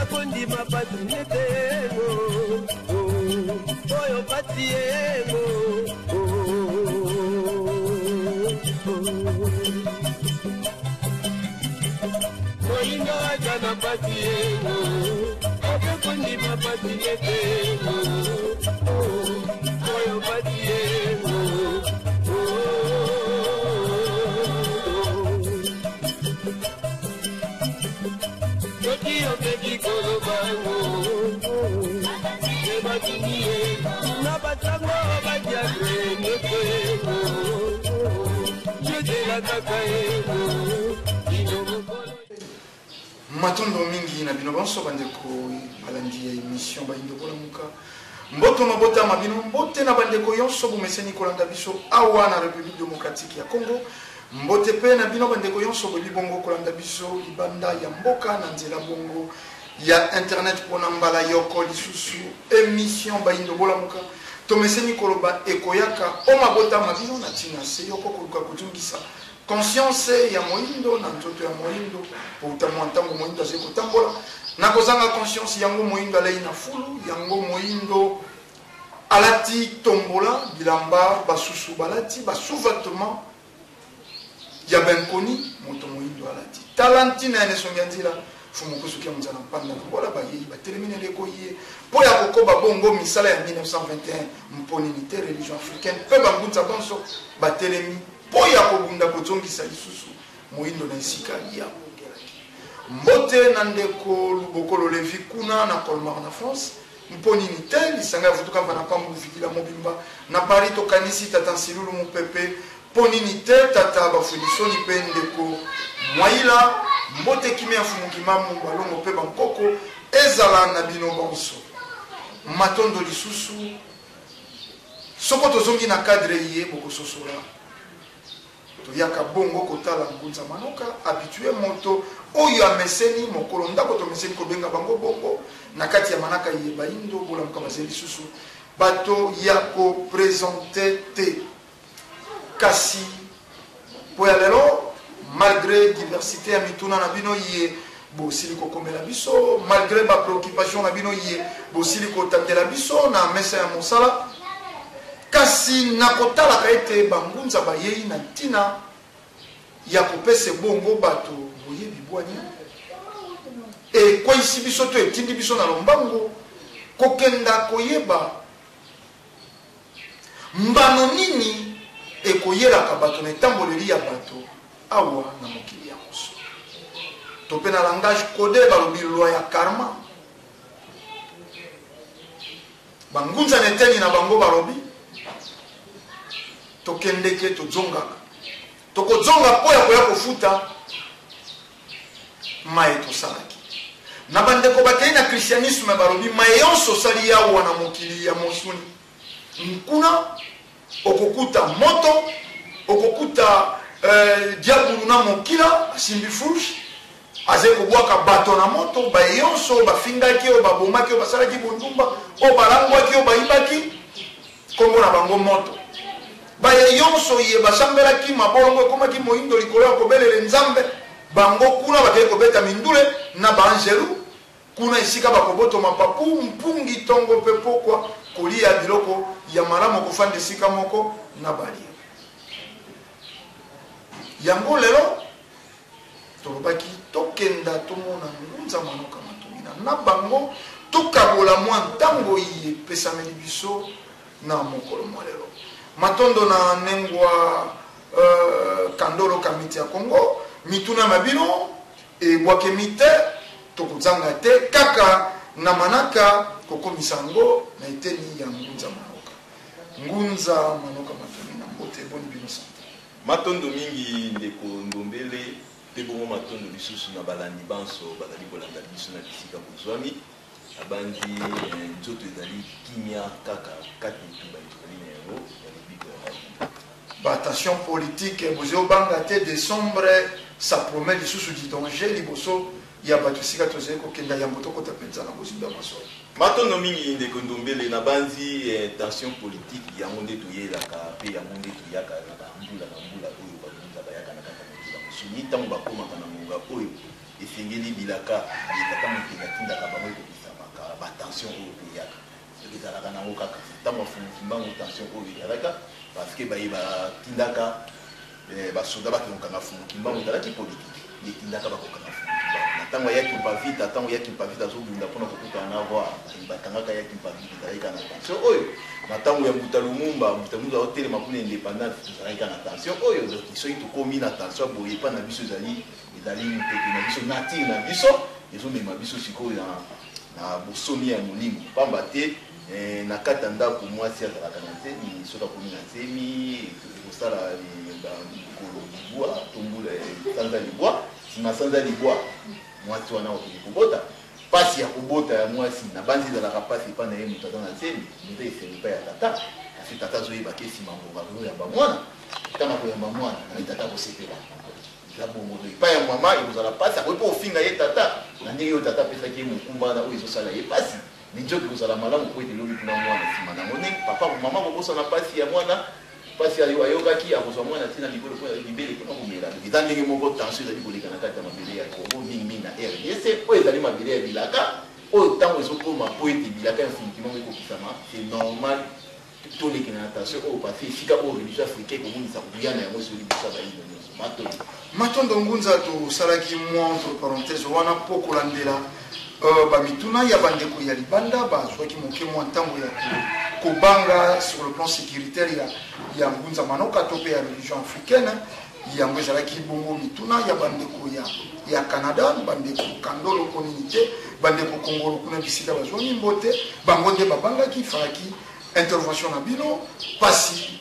kondima patriote oyo patiemo moinga ajana patiemo oyo kondima patriote oyo patiemo Matondo mingi na bino bonso bandeko balandi ya émission Bayindo Bolamuka mboto mabota mabino mbote na bandeko yonso bomeseni kolanda biso awa na République démocratique ya Congo mbote pe na bino bandeko yonso bolibongo kolanda biso libanda ya mboka na nzela bongo ya internet pona mbala yoko lisusu émission Bayindo Bolamuka tomeseni koloba ekoyaka o mabota mabino na tina se yoko koluka kujungisa conscience ya moindo na nzoto ya moindo pour utamwa ntango moindo azeko tambola na kozanga conscience yango moindo alai na fulu yango moindo alati tombola bilamba basusu balati basouvatement ya benkoni moto moindo alati talantina ene songanzila fumo kusuki ya mzana mpanda wala bayi batelemine leko ye po ya kokoba bongo misala ya 1921 mponinité religion africaine pe bangunza bonso batelemi po ya kobunda kozongisa lisusu moindo na esika ya mbote na ndeko lubokolo levi kuna na Colmar na France mponinité lisanga vutuka vana pambu vikila mobimba na Paris tokanisi tata Nsilulu mupepe poninité tata bafunisoni pe ndeko mwaila mbote kimi ya fumukimamu balongo pe bankoko ezala na bino bonso matondo lisusu soko tozongi na cadre ye bokososola toyaka bongo kotala ngunza manoka habitué moto oyo ameseni mokolo ndako tomeseni kobenga bango bongo na kati ya manaka ye Bayindo Bolamuka bazeli lisusu bato ya ko présenter te kasi po ya lelo malgré diversité ya mituna na bino ye bosili kokomela biso malgré ba préoccupation na bino ye bosili kotandela biso na mesa ya mosala kasi nakotala kaite bangunza bayei na tina ya kopese bongo bato boye bibwani e kwa isi biso to etindi biso na lombango kokenda koyeba mbano nini ekoyelaka bato na etamboleli ya bato awa na mokili ya moso tope na langage codé balobi loi ya karma bangunza neteni na bango balobi tokendeke tozongaka tokozonga po ya koya kofuta mae tosalaki na bandeko bakei na christianisme balobi mae yonso osali yawa na mokili ya mosuni nkuna okokuta moto okokuta diabulu na mokila asimbi fushi aze kobwaka bato na moto baye yonso bafingaki oyo babomaki oyo basalaki bondumba oyo balangwaki oyo bayibaki kombo na bango moto baye yonso ye basambelaki mabolongo ekomaki moindo likolo ya kobelele nzambe bango kuna bakei kobeta mindule na baangelu kuna esika bakobotoma papu mpungi tongo mpe pokwa kolia biloko ya malamu kofanda esika moko na balia yango lelo tolobaki tokenda tomona ngunza manoka matumina na bango tokabola mwa ntango ye epesameli biso na mokolo mwa lelo matondo na nengwa kandolo kamiti ya Congo mituna mabino ebwakemi te tokozanga te kaka na manaka kokomisa yango na eteni ya ngunza manoka matumina mbote boni bino sante matondo mingi ndeko ndombele pe bongo matondo lisusu na balandi banso bazali kolanda biso na bisika bozwami abandi nzoto ezali kimia kaka kati tuba ezali na yango ya lobiko ya attention politique bozo banga te décembre ça promet lisusu di danger liboso ya bato esika tozali kokenda yango tokota mpenza na bozimba masolo matondo mingi ndeko ndombele na banzi tension politique yango nde toyelaka pe yango nde toyaka na mbula oyo balinga bayaka na kaka mokila mosuni ntango bakomaka na monga oyo esengeli bilaka tata mokenga tindaka bango ekobisamaka batension oyo eyaka ezalaka nango kaka ntango afumuki mbango tension oyo ezalaka parce que batindaka basoda bakengokanga fumuki mbango ezalaki politike etindaka bakokanga fumuki mbango na ntango ayaki mpavita ntango ayaki mpavita azobunda mpona kokutana na voir batangaka ayaki mpavita ezalaki na tension oyo na ntango ya mbuta lumumba aotelema kuna indépendance tozalaki na tension oyo soki tokomi na tension boye epa na biso ezali muteke na biso natire na biso ezomema biso sikoyo na bosomi ya molimo pamba te na kati ya ndako mwasi azalaka na nzemi soki akomi na nzemi kosala mikolo libwa tombula sanza libwa nsima sanza libwa mwasi wana okende kobota pasi ya kobota ya mwasi na banzi ezalaka pasi epa na ye moto aza na nzemi moto esenge epa ya tata kasi tata azoyebaka esima mbonga koyamba mwana tana koyamba mwana na tata kosepela eza bongono epai ya mama ekozala pasi akoki mpo ofinga ye tata na ndenge oyo tata apesaki ye mokumba na oyo ezosala ye pasi nijoki kozala malamu po ete elobi kuna mwana nsima nango ndenge papa mama kobosana pasi ya mwana pasi ayokaki akozwa mwana ntina libele mpo libele mpona komela eza ndenge moko tension ezali koleka na kati ya mabele ya kongo mingimingi na rdc oyo ezali mabele ya bilaka oyo ntango ezokoma po ete bilaka infiniment ekokisama c'est normal tolekena na tension oyo parce esika oyo religion africain ekomonisa kobuyana yango esoli biso ya bayindo nyonso matondo matondo ngunza tosalaki mwa entre parenthèse wana mpo kolandela bamituna ya bandeko ya libanda bazwaki moke mwa ntango ya kobanga sur le plan sécuritaire ya ngunza manoka to mpe ya religion africaine yango ezalaki bongo mituna ya bandeko ya canada bandeko kandolo konini te bandeko kongolo kuna bisika bazwami mbote bango nde babangaki falaki intervention na bino pasi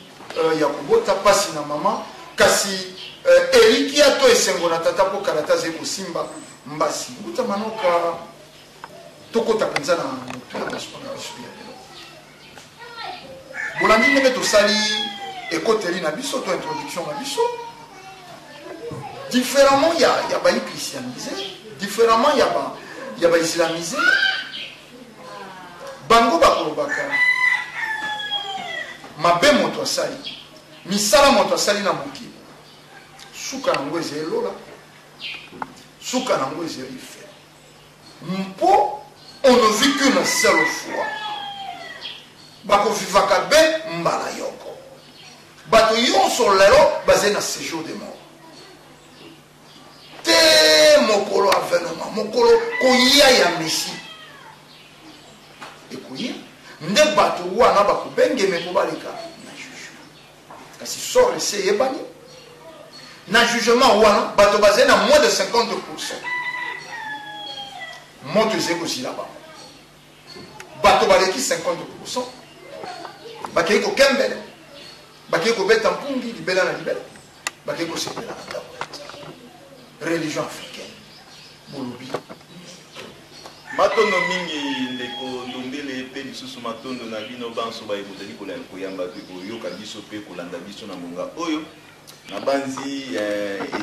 ya kobota pasi na mama kasi elikia to esengo na tata mpo kalata zali kosimba mbasi nguta manoka tokota mpenza na motu ya basopanga biso ya lelo bolandi ndenge tosali ekoteli na biso to introduction na biso différemment ya baïchristianisé différemment ya baislamisé bango bakolobaka mabe moto asali misala moto asali na mokili suka nango ezali elola suka nango ezali fe mpo on ne vit qu'une seule fois bakovivaka be mbala yoko bato nyonso lelo bazali na séjour de mort te mokolo avènement mokolo koya ya messi ekoya nde bato wana bakobengeme mpo baleka na jugement kasi sort ese eyebani na jugement wana bato bazali na moins de 50% moto ezali kozila bango bato baleki 50% bakei kokembele bakei kobeta mpungi libela na libela bakei kosepela na ndako religion africaine bolobi matondo mingi ndeko ndombele mpe lisusu matondo na bino banso baye bozali koyamba mpe koyoka biso mpe kolanda biso na monga oyo na banzi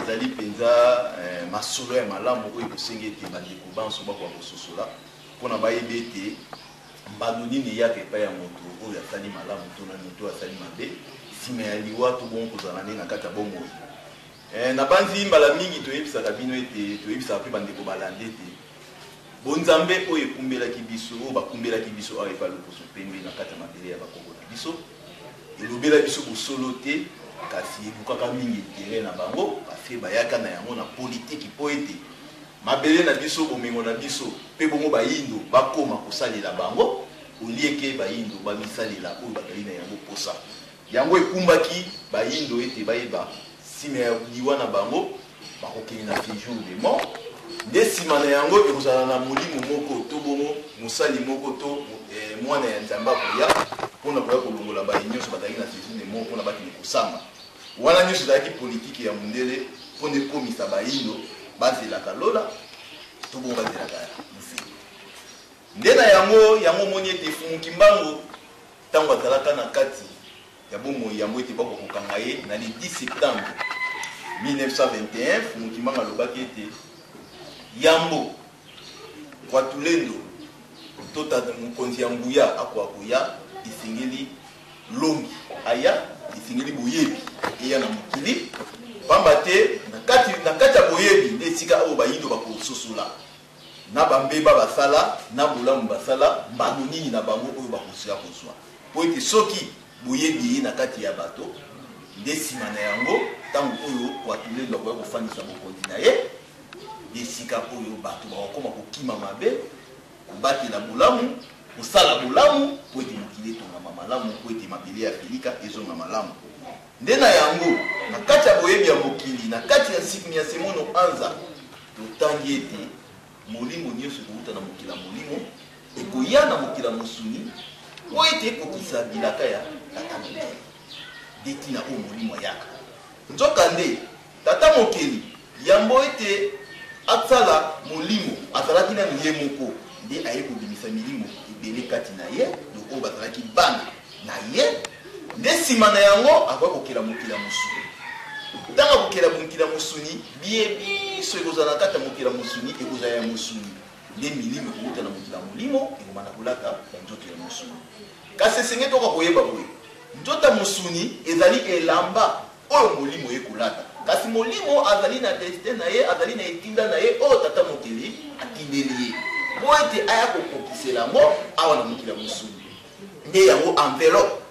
ezali mpenza masolo ya malamu oyo kosenga ete bandeko banso bakoka kososola mpona bayebi ete mbano nini eyaka epai ya moto oyo asali malamu to na moto oyo asali mabe nsima ya liwa to bongo kozala nde na kati ya bomoi na banzi mbala mingi toyebisaka bino ete toyebisaka mpe bandeko balanda ete bonzambe oyo ekumbelaki biso oyo bakumbelaki biso awa epa loposo pembe na kati ya mabele ya bakoko na biso elobela biso bosolo te kasi elukaka mingi etere na bango parce bayaka na yango na politiki mpo ete mabele na biso bomengo na biso mpe bongo bayindo bakoma kosalela bango olieke bayindo bamisalela oyo bazali na yango posa yango ekumbaki bayindo ete bayeba nsima ya liwa na bango bakokende na séjour de mort nde nsima na yango ekozala na molimo moko to bongo mosali moko to mwana ya nzambe akoya mpona koya kolongola baye nyonso bazalaki na séjour de mort mpona bakende kosamba wana nyonso ezalaki politike ya mondele mpona ekomisa bayindo bazelaka lola to bongo bazelaka mofili nde na yango moni ete efumuki mbango ntango azalaka na kati ya bomoi yango ete bakokokanga ye na le 10 septembre 1921 fumuki mbango alobaki ete yambo kwa tulendo tota mokonzi ya nguya akoya esengeli longi aya esengeli boyebi eya na mokili pamba te na kati ya boyebi nde esika oyo bayindo bakosusula na bambeba basala na bolamu basala mbano nini na bango oyo bakosila kozwa po ete soki boyebi ye na kati ya bato nde nsima na yango ntango oyo watulelo akoya kofandisa bokondi na ye nde esika oyo bato bakokoma kokima mabe kobatela bolamu kosala bolamu po ete mokili etongama malamu po ete mabele ya filika ezonga malamu nde na yango na kati ya boyebi ya mokili na kati ya nsikini ya semono anza totangi ete molimo nyonso ekouta na mokili ya molimo ekoya na mokili ya mosuni po ete ekokisa bilaka ya tata mokili nde ntina oyo molimo ayaka nzoka nde tata mokili yambo ete asala molimo azalaki nanu ye moko nde aye kobimisa milimo ebele kati na ye oyo bazalaki bana na ye nde nsima na yango akoki kokela mokili ya mosuni ntango akokela mokili ya mosuni bie biso ekozala na kati ya mokili ya mosuni ekozala ya mosuni nde milimo ekouta na mokili ya molimo ekomana kolata ya nzoto ya mosuni kasi esenge toka koyeba boye nzoto ya mosuni ezali elamba oyo molimo ekolata kasi molimo azali na destin na ye azali na etinda na ye oyo tata mokili atindeli ye po ete aya kokokisela yango awa na mokili ya mosuni nde yango enveloppe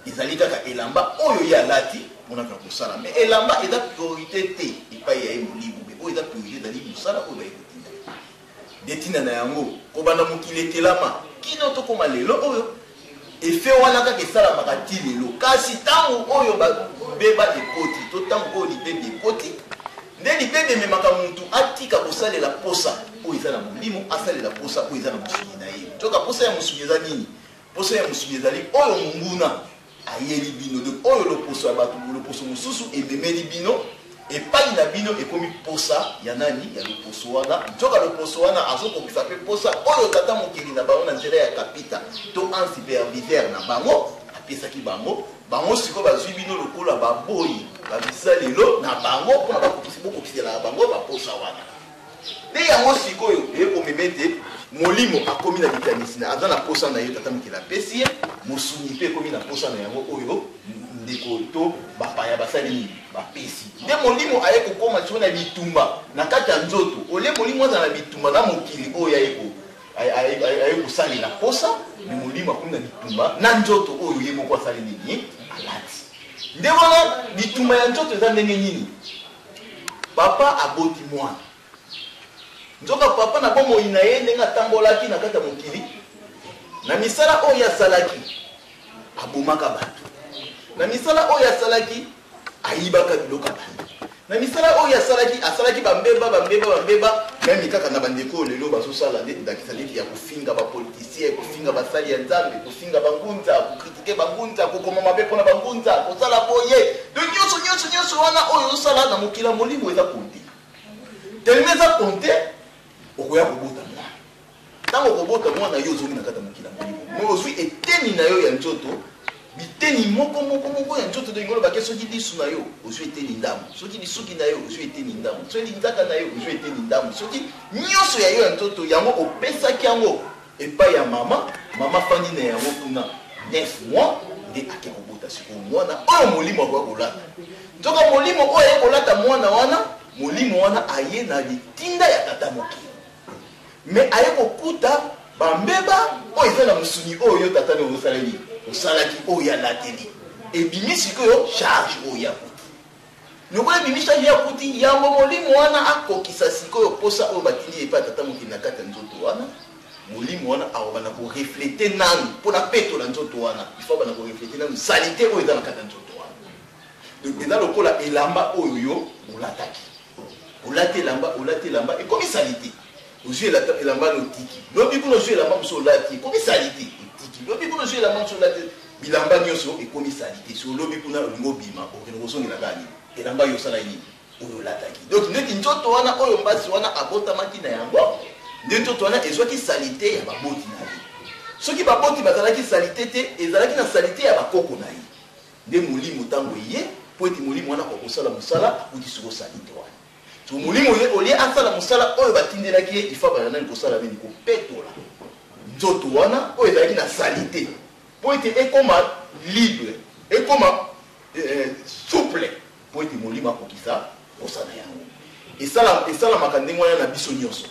ezali kaka elamba oyo ye alati monaka kosala me elamba eza priorité te epai ya ye molimo me oyo eza priorité ezali mosala oyo baye kotinda nde ntina na yango kobanda mokili ekelama kino tokoma lelo oyo efe wana kaka esalamaka ti lelo kasi ntango oyo babeba ekoti to ntango oyo libebi ekoti nde libebi ememaka motu atika kosalela posa oyo eza na molimo asalela posa oyo eza na mosuni na ye toka posa ya mosuni eza nini posa ya mosuni ezali oyo monguna ayeli bino donc oyo loposo ya bato loposo mosusu ememeli bino epai na bino ekomi posa ya nani ya loposo wana nzoka loposo wana azokokisa mpe posa oyo tata mokili na bango na nzela ya kapita to un superviseur na bango apesaki bango sikoyo bazwi bino lokola baboyi babisa lelo na bango mpona bokokisela na bango baposa wana nde yango sikoyo ekomema ete molimo akomi na likanisi na aza na posa na ye tata mokili apesi ye mosuni mpe ekomi na posa na yango oyo ndeko to bapaya basali nini bapesi nde molimo aye kokoma siko na bitumba na kati ya nzoto ole molimo aza na bitumba na mokili oyo aye kosalela posa me molimo akomi na bitumba na nzoto oyo ye moko asali nini alati nde wana bitumba ya nzoto eza ndenge nini papa aboti mwana nzoka papa na bomoi na ye ndenge atambolaki na kati ya mokili na misala oyo asalaki abomaka bato na misala oyo asalaki ayibaka biloko bato na misala oyo asalaki bambeba memi kaka na bandeko lelo bazosala nde ndakisa neti ya kofinga bapolitisien kofinga basali ya nzambe kofinga bangunza kokritike bangunza kokoma mabe mpona bangunza kosala boye do nyonso wana oyo ozosala na mokili ya molimo eza konte telema eza konte okoya kobota mwana ntango okobota mwana yo ozongi na kati ya mokili ya molimo mo ozwi eteni na yo ya nzoto biteni moko ya nzoto ndenge olobake soki lisu na yo ozwi eteni ndamu soki lisuki na yo ozwi eteni ndamu soki linzaka na yo ozwi eteni ndamu soki nyonso ya yo ya nzoto yango opesaki yango epai ya mama fandi na yango kuna 9 mois nde ake kobota sikoyo mwana oyo molimo akoya kolata nzoka molimo oyo aye kolata mwana wana molimo wana aye na litinda ya tata mokili me aye kokuta bambeba oyo eza na mosuni oyo yo tata ne osaleli osalaki oyo alateli ebimi sikoyo charge oyo yakuti lokola ebimi charge yakuti yango molimo wana akokisa sikoyo posa oyo batindi epai tata mokili na kati ya nzoto wana molimo wana akobana koreflete nanu mpona petola nzoto wana ifo bana koreflete nanu salite oyo eza na kati ya nzoto wana donc eza lokola elamba oyo yo olataki olati elamba ekomi salite ozwi elamba notiki lobi kuna ozwi elamba moso olati ekomi salite etiki lobi kuna ozwi elamba moso olati bilamba nyonso ekomi salite so lobi kuna olingo bima okende kozongela kani elamba yo osala nini oyo olataki donc ndeti nzoto wana oyo mbasi wana abotamaki na yango nde nzoto wana ezwaki salite ya baboti na ye soki baboti bazalaki salite te ezalaki na salite ya bakoko na ye nde molimo ntango ye po ete molimo wana akokosala mosala akuti siko salite wana so molimo olie asala mosala oyo batindelaki ye ifa bananani kosala nini kopetola nzoto wana oyo ezalaki na salite po ete ekoma libre ekoma souple po ete molimo akokisa kosala yango esalamaka ndenge wana na biso nyonso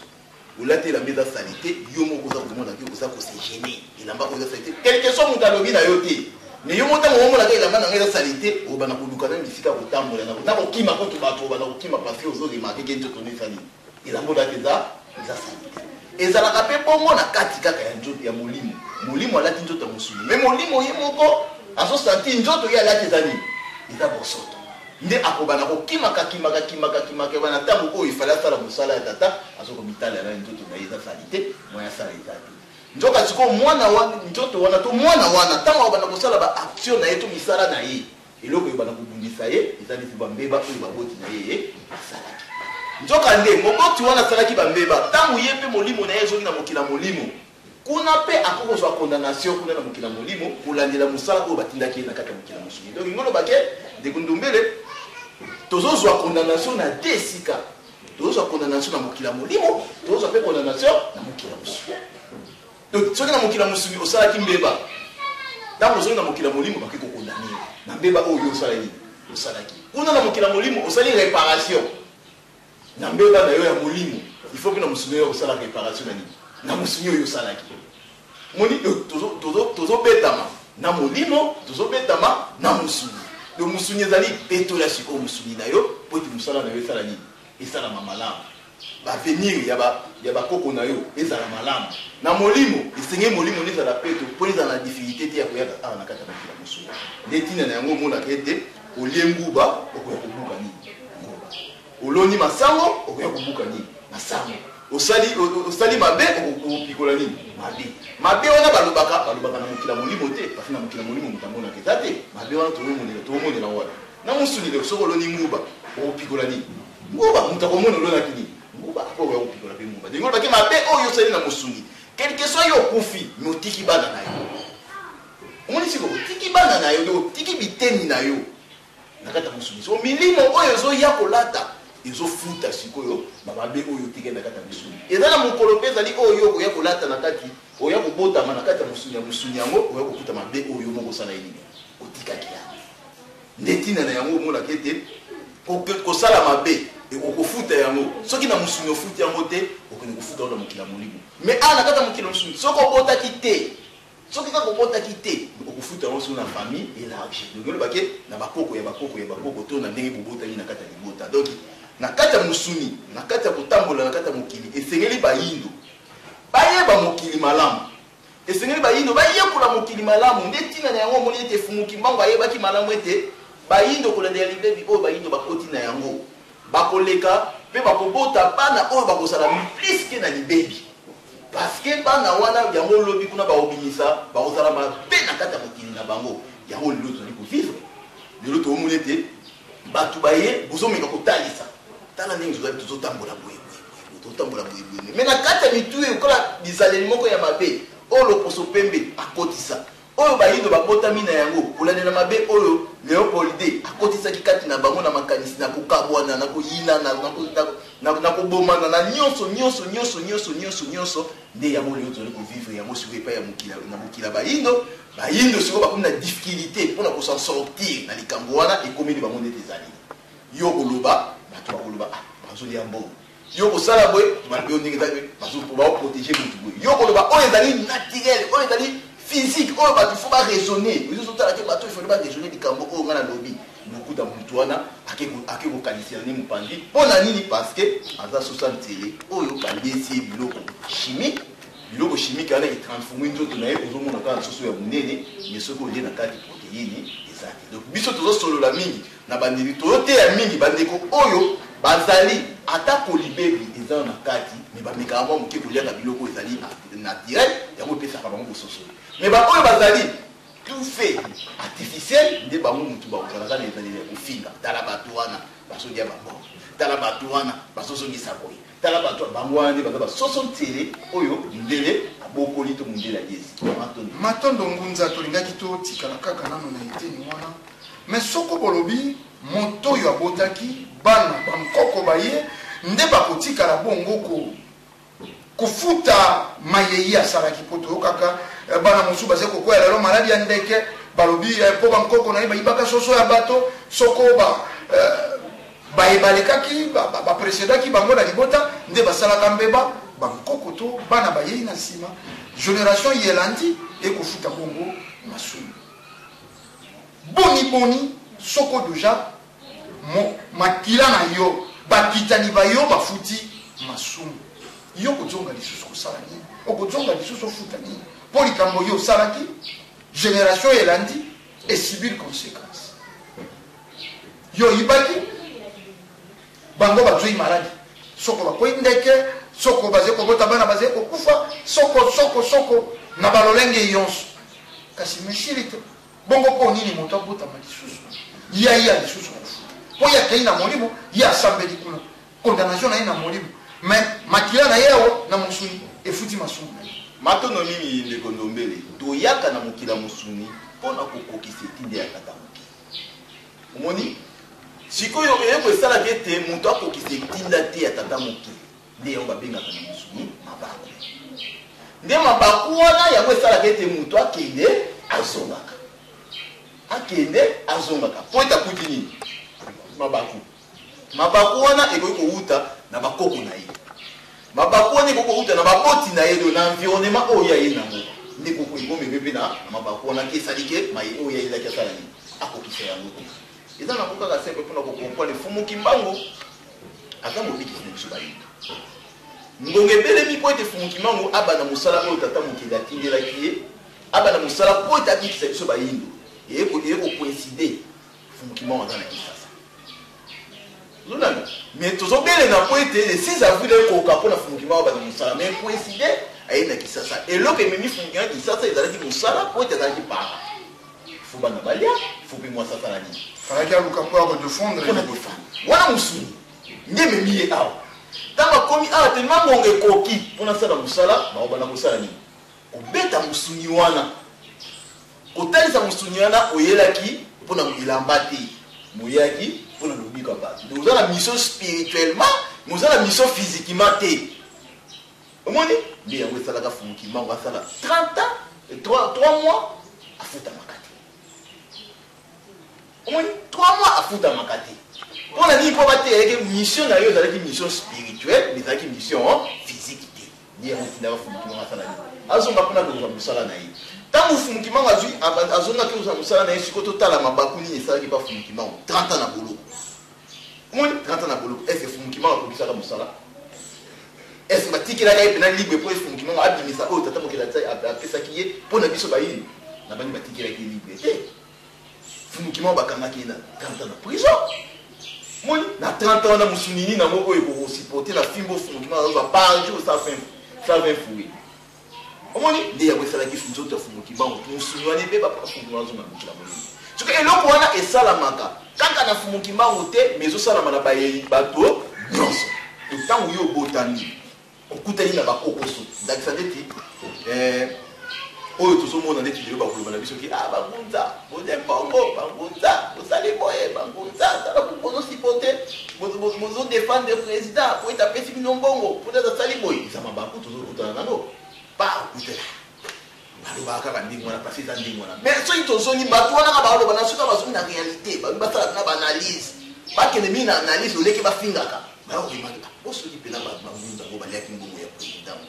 olati elamba eza sali te yo moko oza komona ke oza kose gene elamba oyo eza sali te quelque soit moto alobi na yo te mais yo motango omonaka elamba na ngai eza sali te obana koluka na bisika kotambola na kokima koto bato obana kokima parce ozoremake ke nzoto no esali elamba olati eza sali te ezalaka mpe bongo na kati kaka ya nzoto ya molimo molimo alati nzoto ya mosuni mais molimo ye moko azosanti nzoto ye alati eza nini eza bosoto nde akobana kokimaka bana ntango oyo ifale asala mosala ya tata azokomitala na nzoto na ye eza sali te moya asala eza te nzoka sikoyo mwana wana nzoto wana to mwana wana ntango akobana kosala baaction na ye to misala na ye eloko oyo bana kobundisa ye eza neti bambeba oyo baboti na ye asalaki nzoka nde moboti wana asalaki bambeba ntango ye mpe molimo na ye ezongi na mokila molimo kuna mpe akokozwa condamnation kuna na mokila molimo kolandela mosala oyo batindaki ye na kati ya mokila mosuni donc ingolobake ndeko Ndombele tozozwa condamnation na te esika tozozwa condamnation na mokila molimo tozozwa mpe condamnation na mokila mosuni donc soki na mokila mosuni osalaki mbeba ntango ozongi na mokila molimo baki kokondane na mbeba oyo osalaki osalaki kuna na mokila molimo osali réparation na mbeba na yo ya molimo il faut que na mosuni oyo osala réparation na nini na mosuni oyo osalaki moni tozobetama na molimo tozobetama na mosuni le musuni ezali petola sikoyo musuni na yo po ete mosala na yo esala nini esalama malamu bavenir ya bakoko na yo ezala malamu na molimo esenge molimo nde ezala peto mpo ezala na difficulté te ya koyaka awa na kati ya mokila mosuni nde ntina na yango omonaka ete olie nguba okoya kobuka nini nguba oloni masango okoya kobuka nini masango osali mabe okopikola nini mabe wana balobaka na mokila molimo te parce na mokila molimo motango na keza te mabe wana tomonela wana na mosunile soki oloni nguba okopikola nini nguba moto akomona olonaki nini nguba akoya kopikola mpe nguba ndenge olobaki mabe oyo osali na mosuni quelque soit yo okufi me otiki bana na yo omoni siko otiki bana na yo otiki biteni na yo na kati ya mosuni so milimo oyo ezoya kolata ezofuta sikoyo bamabe oyo tike na kati ya mosuni eza na mokolo mpe ezali oyo oya kolata na kati oya kobotama na kati ya mosuni yango oya kofuta mabe oyo moko osala ye nini otikaki yango nde ntina na yango omonaka ete kosala mabe okofuta yango soki na mosuni ofuti yango te okende kofuta oyo na mokila molimo mais na kati ya mokila mosuni soki obotaki te soki kaka obotaki te okofuta yango soki na famille élargie donc olobake na bakoko to na ndenge bobotaki na kati ya libota donc na kati ya mosuni na kati ya kotambola na kati ya mokili esengeli bayindo bayeba mokili malamu esengeli bayindo bayekola mokili malamu nde ntina na yango omoni ete efumuki mbango ayebaki malamu ete bayindo kolandela libebi oyo bayindo bakoti na yango bakoleka mpe bakobota bana oyo bakosala plus ke na libebi parce que bana wana yango olobi kuna baobimisa bakozala mabe na kati ya mokili na bango yango lelo tozali kovivre lelo toomoni ete bato baye bozomeka kotalisa tala ndenge tozotambola boye mais na kati ya mitu ekola bizaleli moko ya mabe oyo loposo pembe akotisa oyo bayindo babotami na yango kolandela mabe oyo Léopoldé akotisaki kati na bango na makanisi na kokabwana na koyina na kobomana na nyonso nde yango lelo tozali kovivre yango sikoyo epai na mokila bayindo sikoyo bakomi na difficulté mpona kosan sortir na likambo wana ekomeli bango ndete ezali yo koloba bato bakoloba bazolia mbongo yo kosala boye balobeo ndenge baoprotege motu boye yo koloba oyo ezali naturel oyo ezali physique oyo bato ifo baraisonne ozozotalaki bato ifo baraisonne likambo oyo nga na lobi lokuta motu wana ake kokanisela ne mopandi mpo na nini parce que aza sosa nzele oyo baliesi ye biloko chimique wana etransforme nzoto na ye ozomona kaka soso ya monene mais soki olie na kati protéine eza te donc biso tozosolola mingi na bandeko toyoteya mingi bandeko oyo bazali ata kolibebi eza na kati me bamekaka mwa moke koliaka biloko ezali naturel yango epesaka bango bososo me baoyo bazali tout fait artificiel nde bango motu bakozalaka na ezaleli ya kofinga tala bato wana bazolia bango tala bato wana bazozongisa boye tala bato bango wana nde baza basoso ntele oyo ndele abokoli to mondele ya yesi matondo ngunza tolingaki totikala kaka nano na eteni wana me soko bolobi moto oyo abotaki bana bankoko baye nde bakotikala bongo kofuta mayeye asalaki po toyokaka bana mosusu baza kokwela lelo maladi ya ndeke balobi mpo bankoko na ye bayibaka soso ya bato soko baebalekaki bapresedaki bango na libota nde basalaka mbeba bankoko to bana bayei na nsima génération yelandi ekofuta bongo masumu boni soko deja makila na yo bakitani bayo bafuti masumu yo kozonga lisusu kosala nini okozonga lisusu ofuta nini mpo likambo yo osalaki génération elandi esibili conséquence yo yibaki bango bazwi maladi soko bakwei ndeke soko baze kobota bana baze kokufa soko na balolenge yonso kasi meshili te bongo mpo nini moto abotama lisusu ya lisusu kofuta mpo yakei na molimo ye asambeli kuna condamnation na ye na molimo mais makila na ye awo na mosuni efuti masumu na ye matono mingi ndeko Ndombele toyaka na mokila mosuni mpona kokokisa etinde ya tata mokili omoni sikoyo eyeko esalaka ete moto akokisa etinda te ya tata mokili nde yango babengaka na mosuni mabaku nde mabaku wana yango esalaka ete moto akende azongaka mpo etakuti nini mabaku wana ekoki kowuta na bakoko na ye mabaku wana ekoki kowuta na baboti na ye na environnement oyo aye nango nde koko ekomeme mpe na mabaku wana kesalike maye oyo ayelaki asala nini akokisa yango te eza na kokaka sempe mpona kokomprendre fumuki mbango ata mobikisi na biso bayinda ngonga ebelemi mpo ete fumuki mbango abana mosala oyo tata mokili atindelaki ye abana mosala mpo ete abikisa biso bayindo eye kokoincide fumuki mbango aza na kisasa zonana mais tozobelenga mpo ete le 6 avril ekoka mpona fumuki mbango abana mosala mais koincide aye na kisasa eloko ememi fumuki mbango kisasa ezalaki mosala mpo ete azalaki para fo bana balia fo mpe mwasi asala nini falaki aluka mpo akodefendre wana mosuni nde ememi ye awa ntango akomi awa telema ngonga ekoki mpona asala mosala baobana kosala nini kobeta mosuni wana kotalisa mosuni wana oyelaki mpona elamba te moyaki mpona lobiko ya bato donc oza na mission spirituellement moza na mission physiquement te omoni nde yango esalaka fumuki mbango asala 30 ans et 3 mois afutamaka te omoni 3 mois afutamaka te mpona nini mpo bateyeke mission na yo ezalaki mission spirituelle mais ezalaki mission physique te nde yango etindaka fumuki mbango asala nini azonga mpona kozwa mosala na ye ntango fumuki mbango azwi azongaki kozwa mosala na ye sikoyo totala mabaku nini esalaki mpa fumuki mbango 30 ans na boloko omoni 30 ans na boloko ese fumuki mbango akokisaka mosala ese batikelaka ye pena libre mpo fumuki mbango abimisa oyo tata mokili apesaki ye mpo na biso bayini na bani batikelaki ye libre te fumuki mbango bakangaki ye na 30 ans na prison moni na 30 ans wana mosunini nango oyo ekokosipote na fimbo fumuki mbango azozwa par jour 120 fouet omoni nde yango esalaki nzoto ya fumuki mbango mosuni wana ebeba mpona fumuki mbango azonga mokila molimo soki eloko wana esalamaka kaka na fumuki mbango te mais ezosalama na bayeli bato nyonso ntango yo obotani okutani na bakokoso ndakisa ndeti oyo tozomona ndeti lelo bakoloba na biso ki bangunza boze mbongo bangunza bosali boye bangunza tala bozosipote bozodefendre président po ete apesi bino mbongo po ete asali boye eza mabaku tozokutana nango bakutela balobaka kaka ndenge wana pasi eza ndenge wana mais soki tozongi bato wanaka baloba na soki bazongi na réalité babi basalaka na baanalyse bakende mingi na analyse oleki bafingaka bayokoyebaka osoki mpena bangunza ngo baliaki mbongo ya président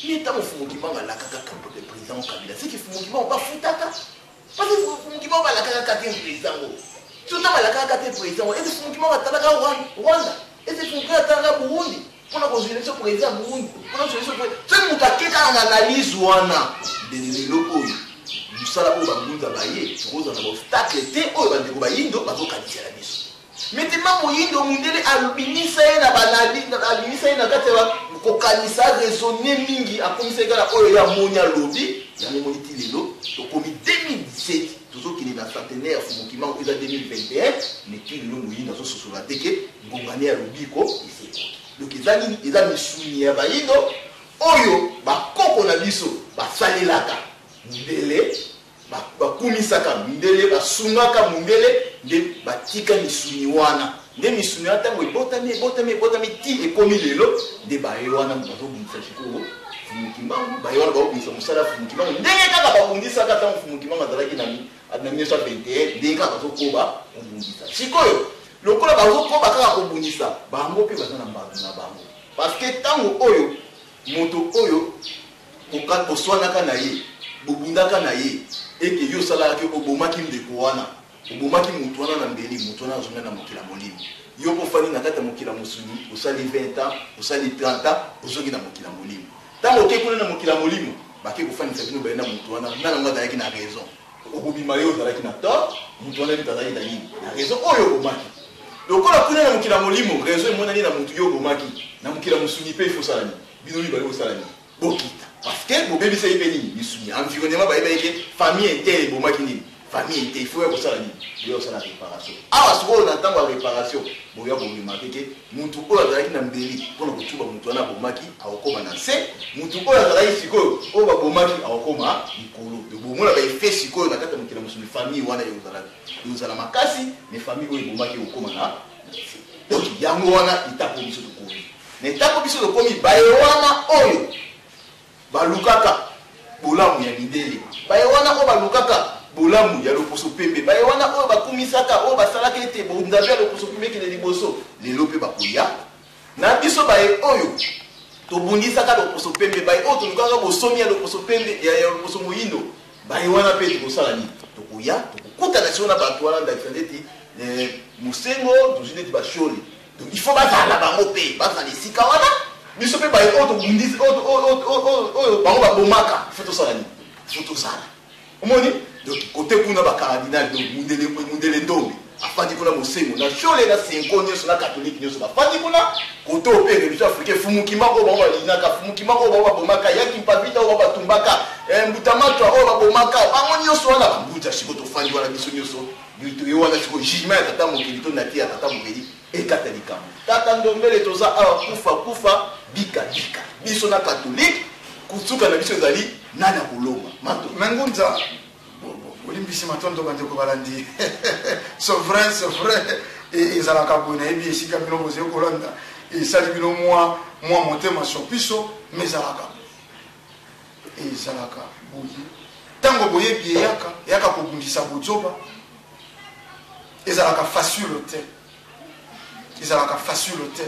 mais ntango fumuki mbango alakaka kampote président Kabila siki fumuki mbango bafutaka parce fumuki mbango balakaka kate président ngo so ntango alakaka kate président ese fumuki mbango atalaka Rwanda ese fumuki mbango atalaka Burundi mpona kozwa élection président Burundi mpona kozwa élection président soki moto akekaka na analyse wana lelo oyo mosala oyo bangunza baye tokozwa na baobstacle te oyo bandeko bayindo bazokanisela biso maintenant moyindo mundele albinisa ye na kati ya kokanisa raisonne mingi akomisa ekala oyo ya moni alobi yango moni ti lelo tokomi 2017 tozokende na centenaire ya fumuki mbango eza 2021 mais ti lelo moyindo azososola teke ngongani ya lobiko esekoki donc eza nini eza misuni ya bayindo oyo bakoko na biso basalelaka mundele bakumisaka mundele basungaka mundele nde batika misuni wana nde misuni wana ntango ebotami ti ekomi lelo nde baye wana bazobundisa sikoyo fumuki mbango baye wana babundisa mosala fumuki mbango ndenge kaka babundisaka ntango fumuki mbango azalaki na 1921 ndenge kaka bazokoba kobundisa sikoyo lokola bazoko bakaka kobundisa bango pe bazana mbatu na bango parce que tango oyo moto oyo oswanaka na ye bobundaka na ye eke yo osalaka obomaki ndeko wana obomaki motu wana na mbeli motu wana azonga na mokila molimo yo kofani na kati ya mokila mosuni osali 20 ans osali 30 ans ozongi na mokila molimo ntango oke kuna na mokila molimo bake kofanisa bino baye na motu wana nga nango azalaki na raison okobima yo ozalaki na tort motu wana bito azalaki na nini na raison oyo obomaki lokola kuna na mokila molimo raison emonani na motu yo obomaki na mokila mosuni mpe ifo osala nini bino mibale osala nini bokita parce que bobebisa ye mpe nini misuni environnement bayeba eke famille intere ebomaki nini famille intere ifo ya kosala nini boya kosala réparation awa sikoyo na ntango ya réparation boya kobimaka ke motu oyo azalaki na mbeli mpona kotuba motu wana abomaki akokoma na se motu oyo azalaki sikoyo oyo babomaki akokoma likolo bomona baefe sikoyo na kati ya mokila mosuni famille wana eozala makasi me famille oyo ebomaki ekokoma na se donc yango wana etako biso tokomi na etako biso tokomi baye wana oyo balukaka bolamu ya midele baye wana oyo balukaka bolamu ya loposo pembe baye wana oyo bakumisaka oyo basalaka ete bonzabe ya loposo pembe ekende liboso lelo mpe bakoya na biso baye oyo tobundisaka loposo pembe baye oyo tolukaka bosomi ya loposo pembe ya loposo moyindo baye wana mpe tokosala nini tokoya tokokutana sio na bato wana ndakisa ndeti mosengo tozwi neti bashole donc il faut bazala bango mpe bazala esika wana biso mpe baye oyo tobundisi oyo bango babomaka ifo tosala nini ifo tosala omoni donc kote kuna bakardinal donc mundele ndombe afandi kuna mosengo na shole na senko nyonso na katolike nyonso bafandi kuna kote ope religion africaine fumukima oyo bango balinaka fumukima oyo bango babomaka yaki mpavita oyo batumbaka mbutamatwa oyo babomaka bango nyonso wana bambuta siko tofandi wana biso nyonso yo wana siko jugement ya tata mokeli to nati ya tata mokeli ekata likambo tata ndombele toza awa kufa bika biso na katolike kusuka na biso ezali nani akoloma mato mengunza olimbisi matondo bandeko balandi souverain ezalaka boye nayebi esika bino boze kolanda esali bino mwa motema sur biso me ezalaka boye ntango boyebi eyaka kobundisa bozoba ezalaka facile te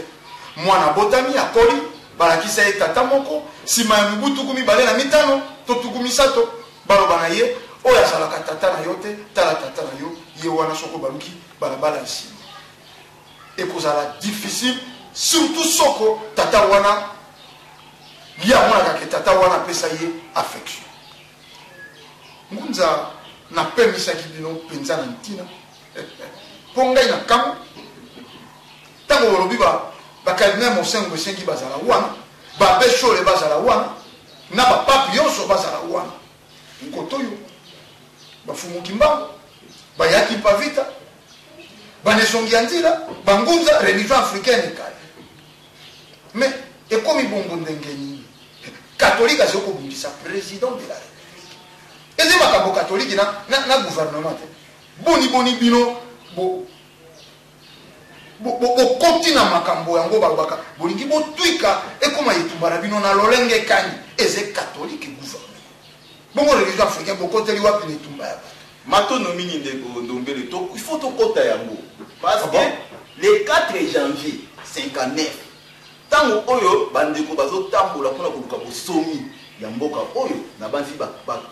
mwana botami akoli balakisa ye tata moko nsima ya mibu tuku mibale na mitano to tuku misato baloba na ye oyo azalaka tata na yo te tala tata na yo ye wana soko baluki balabala ya nsima ekozala difficile surtout soko tata wana ye amonaka ke tata wana apesa ye affection ngunza napemisaki bino mpenza na ntina mpo ngai na nkambo ntango balobi bakardinal mosengo esengi bazala wana babeshole bazala wana na bapapi nyonso bazala wana nkoto oyo bafumuki mbango bayaki mpavita banesongi ya nzela bangunza religion africaine ekali mais ekomi bongo ndenge nini katolike azoki kobundisa président de la république eze makambo katolike na gouvernement te boni bino bokoti na makambo yango balobaka bolingi botwika ekoma etumba na bino na lolenge kani eze katolike gouvernement bongo religion africaine bokoteli wapi na etumba ya bato matono mingi ndeko ndombele il faut tokota yango parce que le 4 janvier 59 ntango oyo bandeko bazotambola mpona koluka bosomi ya mboka oyo na banzi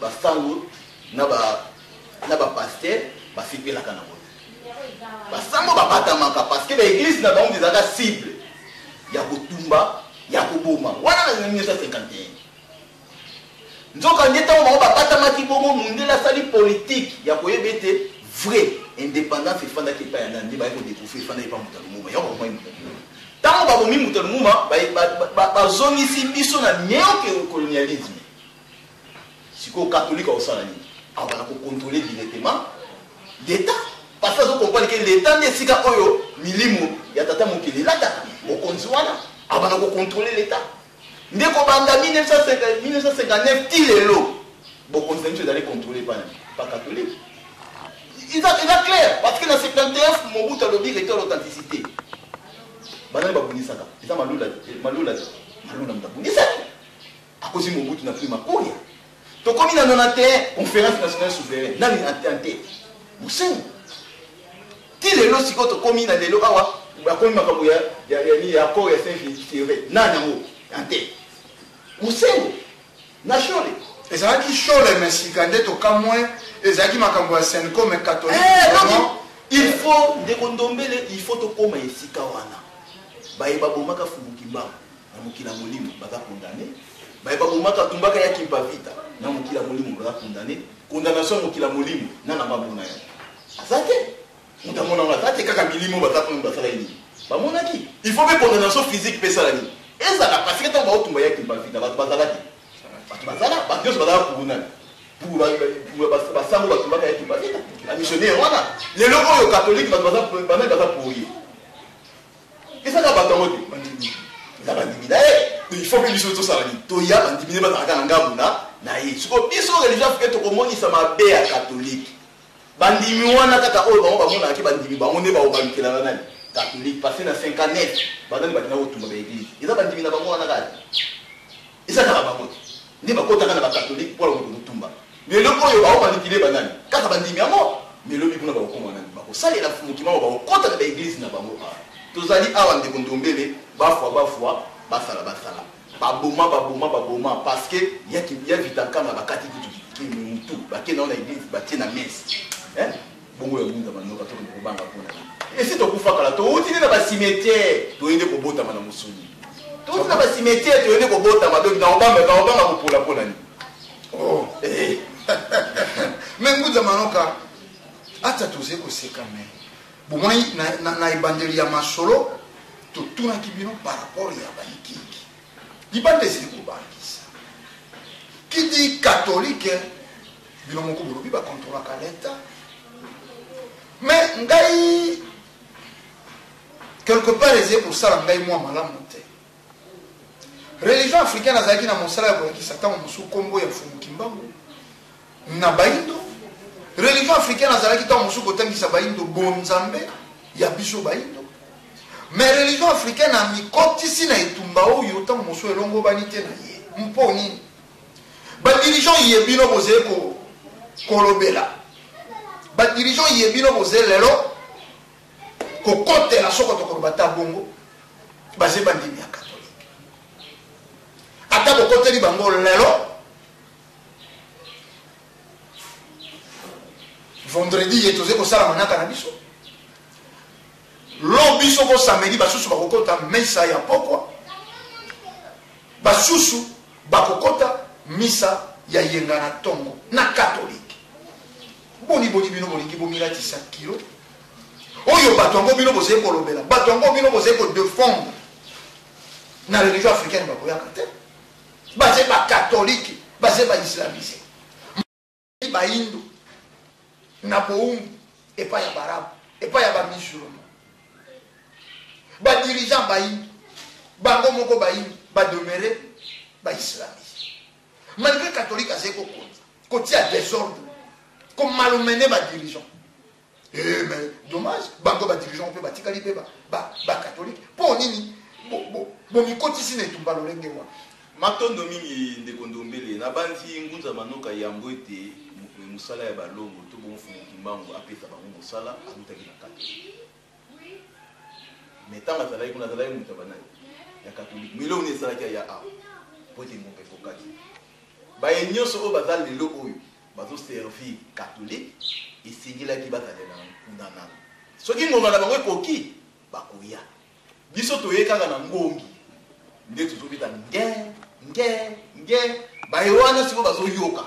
basango na bapaster basepelaka na boye basango babatamaka parce que baeglise na bango ezalaka cible ya kotumba ya koboma wana na 1951 nzoka nde ntango bango babatamaki bongo mundele asali politike ya koyeba ete vrai indépendance efandaki epai ya nani nde baye kodécouvre efandaki epa moto alumuma ya komoi moto alumuma ntango babomi moto alumuma bazongisi biso na néocolonialisme sikoyo katolike akosala nini abana kocontrôler directement l'état parce que azocomprendre ke l'état nde esika oyo milimo ya tata mokili elataka mokonzi wana abana kocontrôler l'état nde kobanda 1959 ti lelo bokonzi na biso ezali contrôler pa catholique eza clair parce que na 71 mobutu alobi retour l'authenticité banani babunisaka eza malula mutabundisaki akozi mobutu na prima koya tokomi na 91 conférence nationale souveraine nani ante mosengo ti lelo siko to komi na lelo awa ba komi makambo ya accord ya Saint-Gervais na nango ante musengo na shole ezalaki shole mais sikande to kamwe ezalaki makambo ya Senko mais catholique il faut ndeko Ndombele il faut to koma esika wana bayeba bomaka Fumukimba na mokila molimo baka condamné bayeba bomaka tumbaka ya Kimpavita na mokila molimo baka condamné condamnation mokila molimo na na mabuna ya azate mutamona on azate kaka milimo baka basala ini bamonaki il faut be condamnation physique pesala ni ezala parce que tango otumba ya Kimpavita bazalaki bazala badio bazala kubuna basango batumbaka ya Kimpavita la missionnaire wana lelo oyo catholique bazala pourri ezaka batongo te la bandimina il faut que biso to salani to ya bandimina bazaka na ngabuna na ye siko biso religion africaine to komonisa mabe ya catholique bandimi wana kaka oyo bango bamona ki bandimi bango ne ba obamikela na nani catholique passé na 59 bazali batina otumba ba église eza bandimi na bango wana kaka ezaka ba bango ndi bakota kana ba catholique pour ko tumba mais le oyo ba obamikile banani kaka bandimi yango mais lobi kuna ba ko mwana ba ko salela Fumukimba ba okota na église na bango tozali awa ndeko Ndombele bafwa basala baboma parce que ya vitakanga bakati kitu mutu bakena na église batie na messe bongo ya munza manoka to kobanga pona esi to kufakala to utine na basimetiere to ende kobota mana musuni to utine na basimetiere to ende kobota mabe na obanga kopola pona ni mais munza manoka acha tuze koseka mais bomoi na ebandeli ya masolo totunaki bino par rapport ya baikiki libanda ezili kobangisa kidi catholique bino moko bolobi bakontrolaka leta mais ngai quelque part ezali kosala ngai mwa malamu te religion africaine azalaki na mosala ya kolakisa ntango mosu kombo ya Fumukimba na baindo religion africaine azalaki ntango mosu kotangisa baindo bonzambe ya biso baindo mais religion africaine amikotisi na etumba oyo ntango mosu elongo bani te na ye mpo nini badirigeant yebino bozali kolobela badirigeant yebino bozali lelo kokotela soko tokoloba ta bongo bazali bandimi ya catholique ata bokoteli bango lelo vendredi ye tozali kosala manaka na biso lo biso ko samedi basusu bakokota misa ya pokwa basusu bakokota misa ya yenga na tongo na catholique boni bino bolingi bomilatisa kilo oyo bato yango bino bozali kolobela bato yango bino bozali kodefendre na religion africaine bakoyaka te bazali bacatholique bazali baislamiste bahindu na boumbu epai ya barabu epai ya bamisulma badirigeant bahindu bango moko bahindu bademere baislamiste malgré catholique azali kokonza kotia désordre komalomene badirigeant mais dommage bango badirigeant mpe batikali mpe bacatholique mpo nini bomikotisi na etumba lolenge wana matondo mingi ndeko Ndombele na bandi ngunza manoka yambo ete musala ya balongo to bon Fumukimba apesa bango musala amutaki na catholique mais tant azalaki kuna azalaki mutu banani ya catholique mais lelo esalaki ya awa po ete ngombe ekokaki baye nyonso oyo baza lelo oyo bazoservir catholique esengelaki bazalela kuna nano soki ngonga na bango ekoki bakoya biso toye kaka na ngongi nde tozobeta nge baye wana siko bazoyoka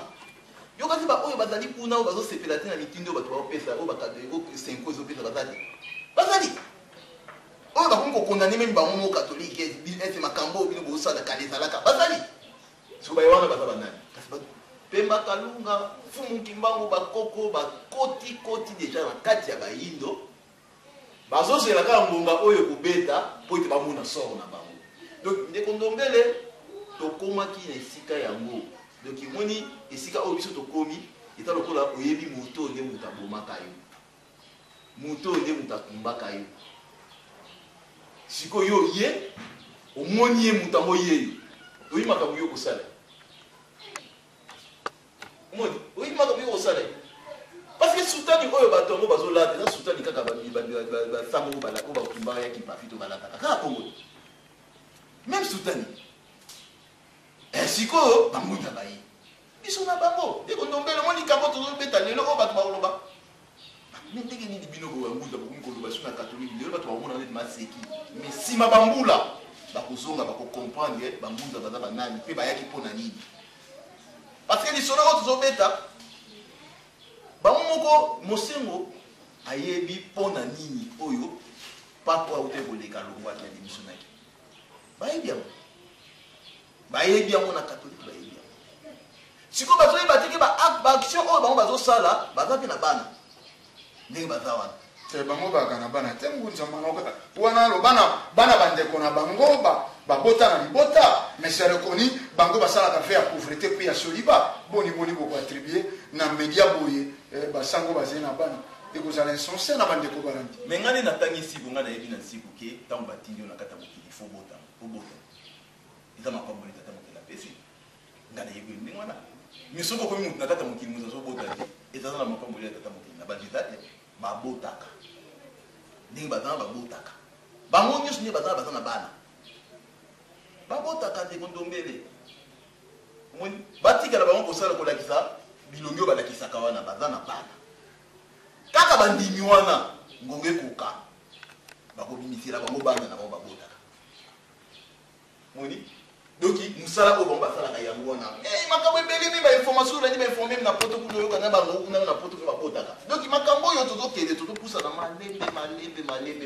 yoka ti baoyo bazali kuna oyo bazosepela te na mitindo oyo bato baopesa oyo bakadeko senko ezopesa bazali oyo bakomi kokondane memi bango mo catholique ete makambo oyo bino bosala kala ezalaka bazali siko baye wana baza banani kasi Pemba Kalunga Fumukimba bakoko bakoti deja na kati ya bayindo bazozela kaka ngonga oyo kobeta po ete bamona soro na bango donc ndeko Ndombele tokomaki na esika yango donc imoni esika oyo biso tokomi eta lokola oyebi moto nde muta bomaka yo moto nde muta kumbaka yo siko yo ye omoni ye muta mo ye oyi makambo yo kosala omoni oyi makambo yo kosala parce que sultani oyo bato yango bazolata eza sultani kaka basango balako bakumbaka yaki bafito balataka kaka kongo même sultani sikoyo bambunda baye biso na bango ekondombele mo likambo tozobeta lelo oyo bato bakoloba ndenge nini bino bambunda bakomi koloba so na katolike lelo bato bakomona neti maseki mais nsima bambula bakozonga bakokomprendre bambunda baza banani mpe bayaki mpo na nini parce que lisolo oyo tozobeta bango moko mosengo ayebi mpo na nini oyo papa aute koleka longwaki ya démission naki bayebi yango na katolike bayebi yango sikoyo bazoyeba teke baaction oyo bango bazosala baza mpe na bana ndenge baza wana bango baka na bana te ngunza wana lo bana bandeko na bango babota na libota mais c'est reconnu bango basalaka fe ya pauvreté mpe ya soliba boni boko attribué na média boye basango bazali na bana ekozala insensé na bandeko balandi mais ngani natangi siku nga nayebi na siku ke ntango batindi yo na kati ya mokili fo bota eza makambo etata mokili apesi nga nayebi ndenge wana mais soki okomi motu na kati ya mokili moto azobota te ezaza na makambo etata mokili na bandita te babotaka ndenge bazana babotaka bango nyonso ndenge baza na bana babotaka te kondombele batikala bango kosala kolakisa bilongi oyo balakisaka wana baza na bana kaka bandimi wana ngongo ekoka bakobimisela bango bana na bango babotaka moni doki mosala oyo bango basalaka yango wana makambo ebelemi bainformation olandi bainforme na poto kuna oyokana bango kuna na poto mpe babotaka doki makambo oyo tozokende tozopusana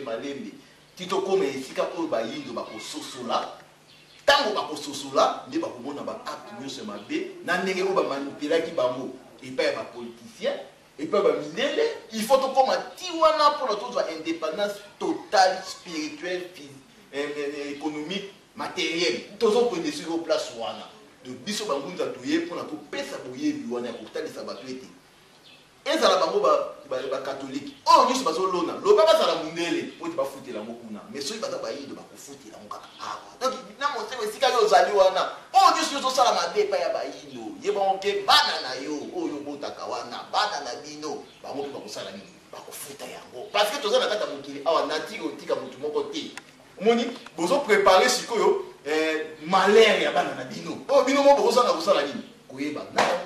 malembe ti tokoma esika oyo bayindo bakososola ntango bakososola nde bakomona baacte nyonso mabe na ndenge oyo bamanipulaki bango epai ya bapoliticien epai ya baminele il faut tokoma ti wana mpona tozwa indépendance totale spirituelle économique matériel tozokwende sur o place wana de biso bangunza toye mpona kopesa boyebi wana ya kotalisa bato ete ezala bango bakatolike oyo nyonso bazolona loba bazala mundele po ete bafutela yango kuna mais soki baza bayindo bakofutela yango kaka awa donc na moseko esika yo ozali wana oyo nyonso yo ozosala mabe epai ya bayindo ye bango ke bana na yo oyo obotaka wana bana na bino bango mpe bakosala nini bakofuta yango parce que toza na kati ya mokili awa natiki otika motu moko te omoni bozoprépare sikoyo malere ya bana na bino oyo bino mo bokozanga kosala nini koyeba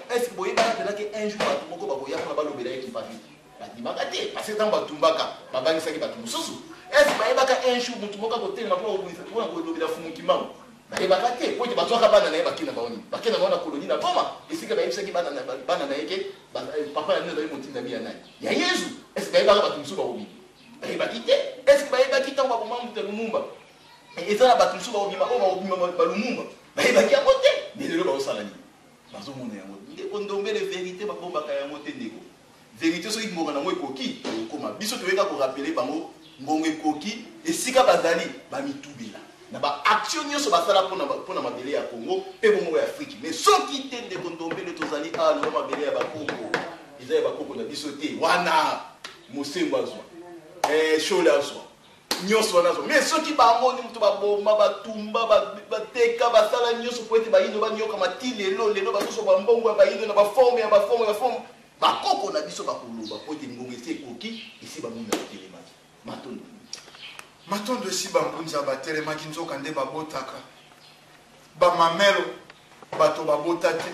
est-ce que boyebaka penake un jour bato moko bakoya mpona balobela ye kipavi bandimaka te parce que ntango batumbaka babangisaki bato mosusu est-ce que bayebaka un jour motu moko akotelema mpona kolobela fumukimango bayebaka te po ete bazwaka bana na ye bakenda bao nini bakenda bao na koloni na goma esika bayebisaki bana na ye ke papa na bino azali motindami ya nani ya yesu est-ce que bayebaka bato mosusu bakobi bayebaki te est-ce que bayebaki ntango bakoma mbuta lumumba eza na bato mosusu baobima oyo baobima balumumba bayebaki yango te nde lelo baosala nini bazomona yango ndeko ndombele vérité babombaka yango te ndeko vérité soki ngonga nango ekoki okoma biso toyeka korapele bango ngongo ekoki esika bazali bamitubela na baaction nyonso basala mpona mabele ya congo mpe bongo ya afrique mais soki te ndeko ndombele tozali awa lelo mabele ya bakoko eza ya bakoko na biso te wana mosengo azwa shole azwa nyonso wana azwa mais soki bamoni moto baboma batumba bateka basala nyonso po ete bayindo banyokama ti lelo bazoso bambongo ya bayindo na baforme bakoko na biso bakoloba po ete ngongo esi ekoki esi bambunza batelemaki matondo esi bambunza batelemaki nzoka nde babotaka bamamelo bato babota te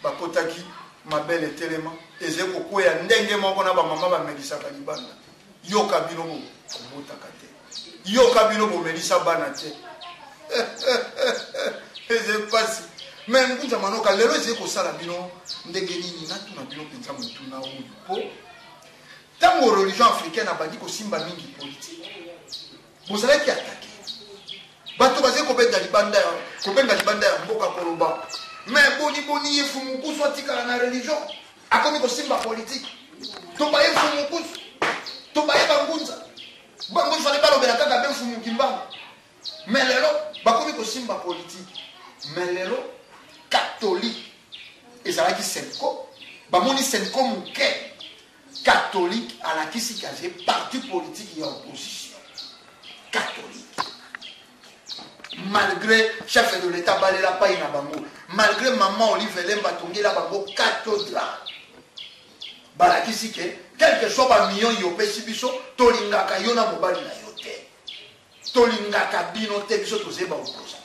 bakotaki mabele etelema ezali kokwea ndenge moko na bamama bamelisaka libanda yoka bino kobotaka te yoka bino bomelisa bana te ezali pasi me ngunza manoka lelo ezali kosala bino ndenge nini natuna bino mpenza motuna oyo mpo ntango religion africaine abandi kosimba mingi politike bozalaki atake bato bazali kobenga libanda ya mboka koloba me boni yefu mokusu atikala na religion akomi kosimba politike to baye fu mokusu to baye bangunza bango fale balobela kaka be mfumu kimbango me lelo bakomi kosimba politike me lelo catholique ezalaki senko bamoni senko moke catholique alakisi kaze parti politique ya opposition catholique malgré chef de l'état balela pai na bango malgré maman Olive Lemba tongela bango cathédrale balakisi ke quelque soit ba million yo pesi biso tolingaka yo na mobali na yo te tolingaka bino te biso tozeba oposa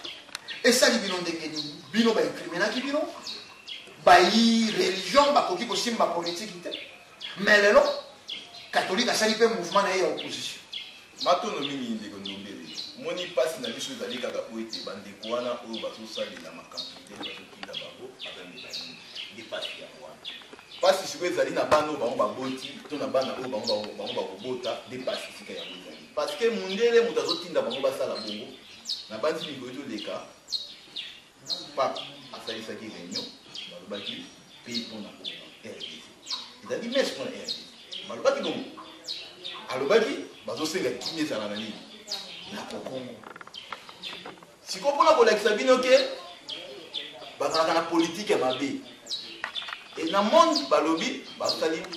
esali bino ndenge nini bino baincriminaki bino bayi religion bakoki kosimba politiki te mais lelo catholique asali mpe mouvement na ye ya opposition matono mingi ndeko ndombele moni pasi na biso ezali kaka po ete bandeko wana oyo bazosalela makambo te bazotinda bango bazamela nini nde pasi yango wana pasi sikoyo ezali na bana oyo bango baboti to na bana oyo bango bakobota nde pasi esika yango ezali parceke mundele moto azotinda bango basala bongo na bandi mikolo toleka pape asalisaki réunion balobaki pe mpona RDC ezali mese mpona RDC balobaki bongo alobaki bazosenga kimia ezala na nini na kokongo sikoyo mpona kolakisa bino ke bazalaka na politike ya mabe e na monde balobi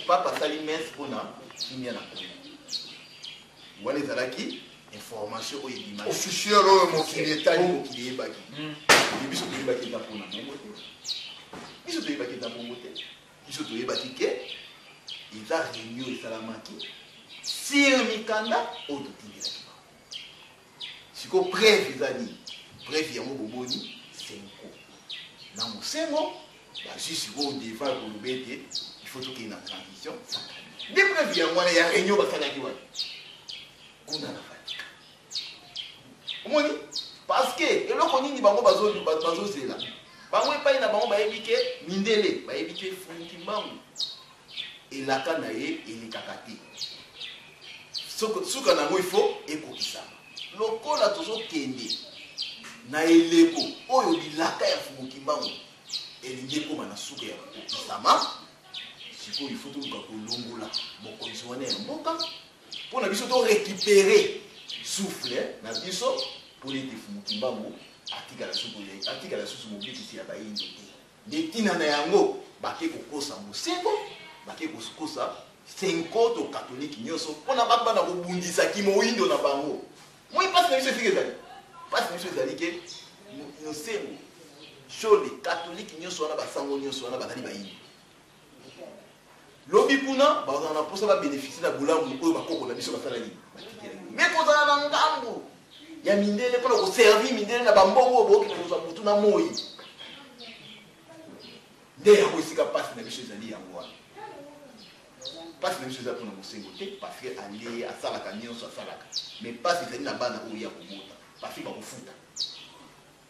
papa asali mese mpona kimia na kongo wana ezalaki information oyo ebimaki officiel oyo mokili etali mokili eyebaki biso toyebaki eza mpona bongo te biso toyebaki eza bongo te biso toyebaki ke eza réunion esalamaki sur mikanda oyo totindelaki bango sikoyo preuve eza nini preuve yango boboni senko na mosengo bazwi sikoyo deva koloba ete ifo tokei na transition nde preuve yango wana ya réunion basalaki wana kuna na Vatika omoni parce que eloko nini bango bazozela bango epai na bango bayebi ke mindele bayebi ke Franki Mbangu elaka na ye elekaka te suka nango ifo ekokisama lokola tozokende na eleko oyo bilaka ya Franki Mbangu elingi ekoma na suka ya kokisama sikoyo ifo toluka kolongola mokonzi wana ya mboka mpona biso to récupérer souffle na biso pour ete Franki Mbangu atikala susu mobikisi ya bayindo te nde ntina na yango bake kokosa mosengo bake kokosa senko to katolike nyonso mpona bato bana kobundisaki moyindo na bango moi mpasi na biso esika ezali mpasi na biso ezali ke mosengo shole katolike nyonso wana basango nyonso wana bazali bayindo lobi kuna bazala na mposa babénéficie na bolamu oyo bakoko na biso basala nini batikela me kozala na ngambu ya mindele mpona koservi mindele na bambongo oyo bookende kozwa motu na moi nde yango esika mpasi na biso ezali yango wana mpasi na biso eza mpona mosengo te parce ale asalaka nyonso asalaka mais mpasi ezali na bana oyo ya kobota parce bakofuta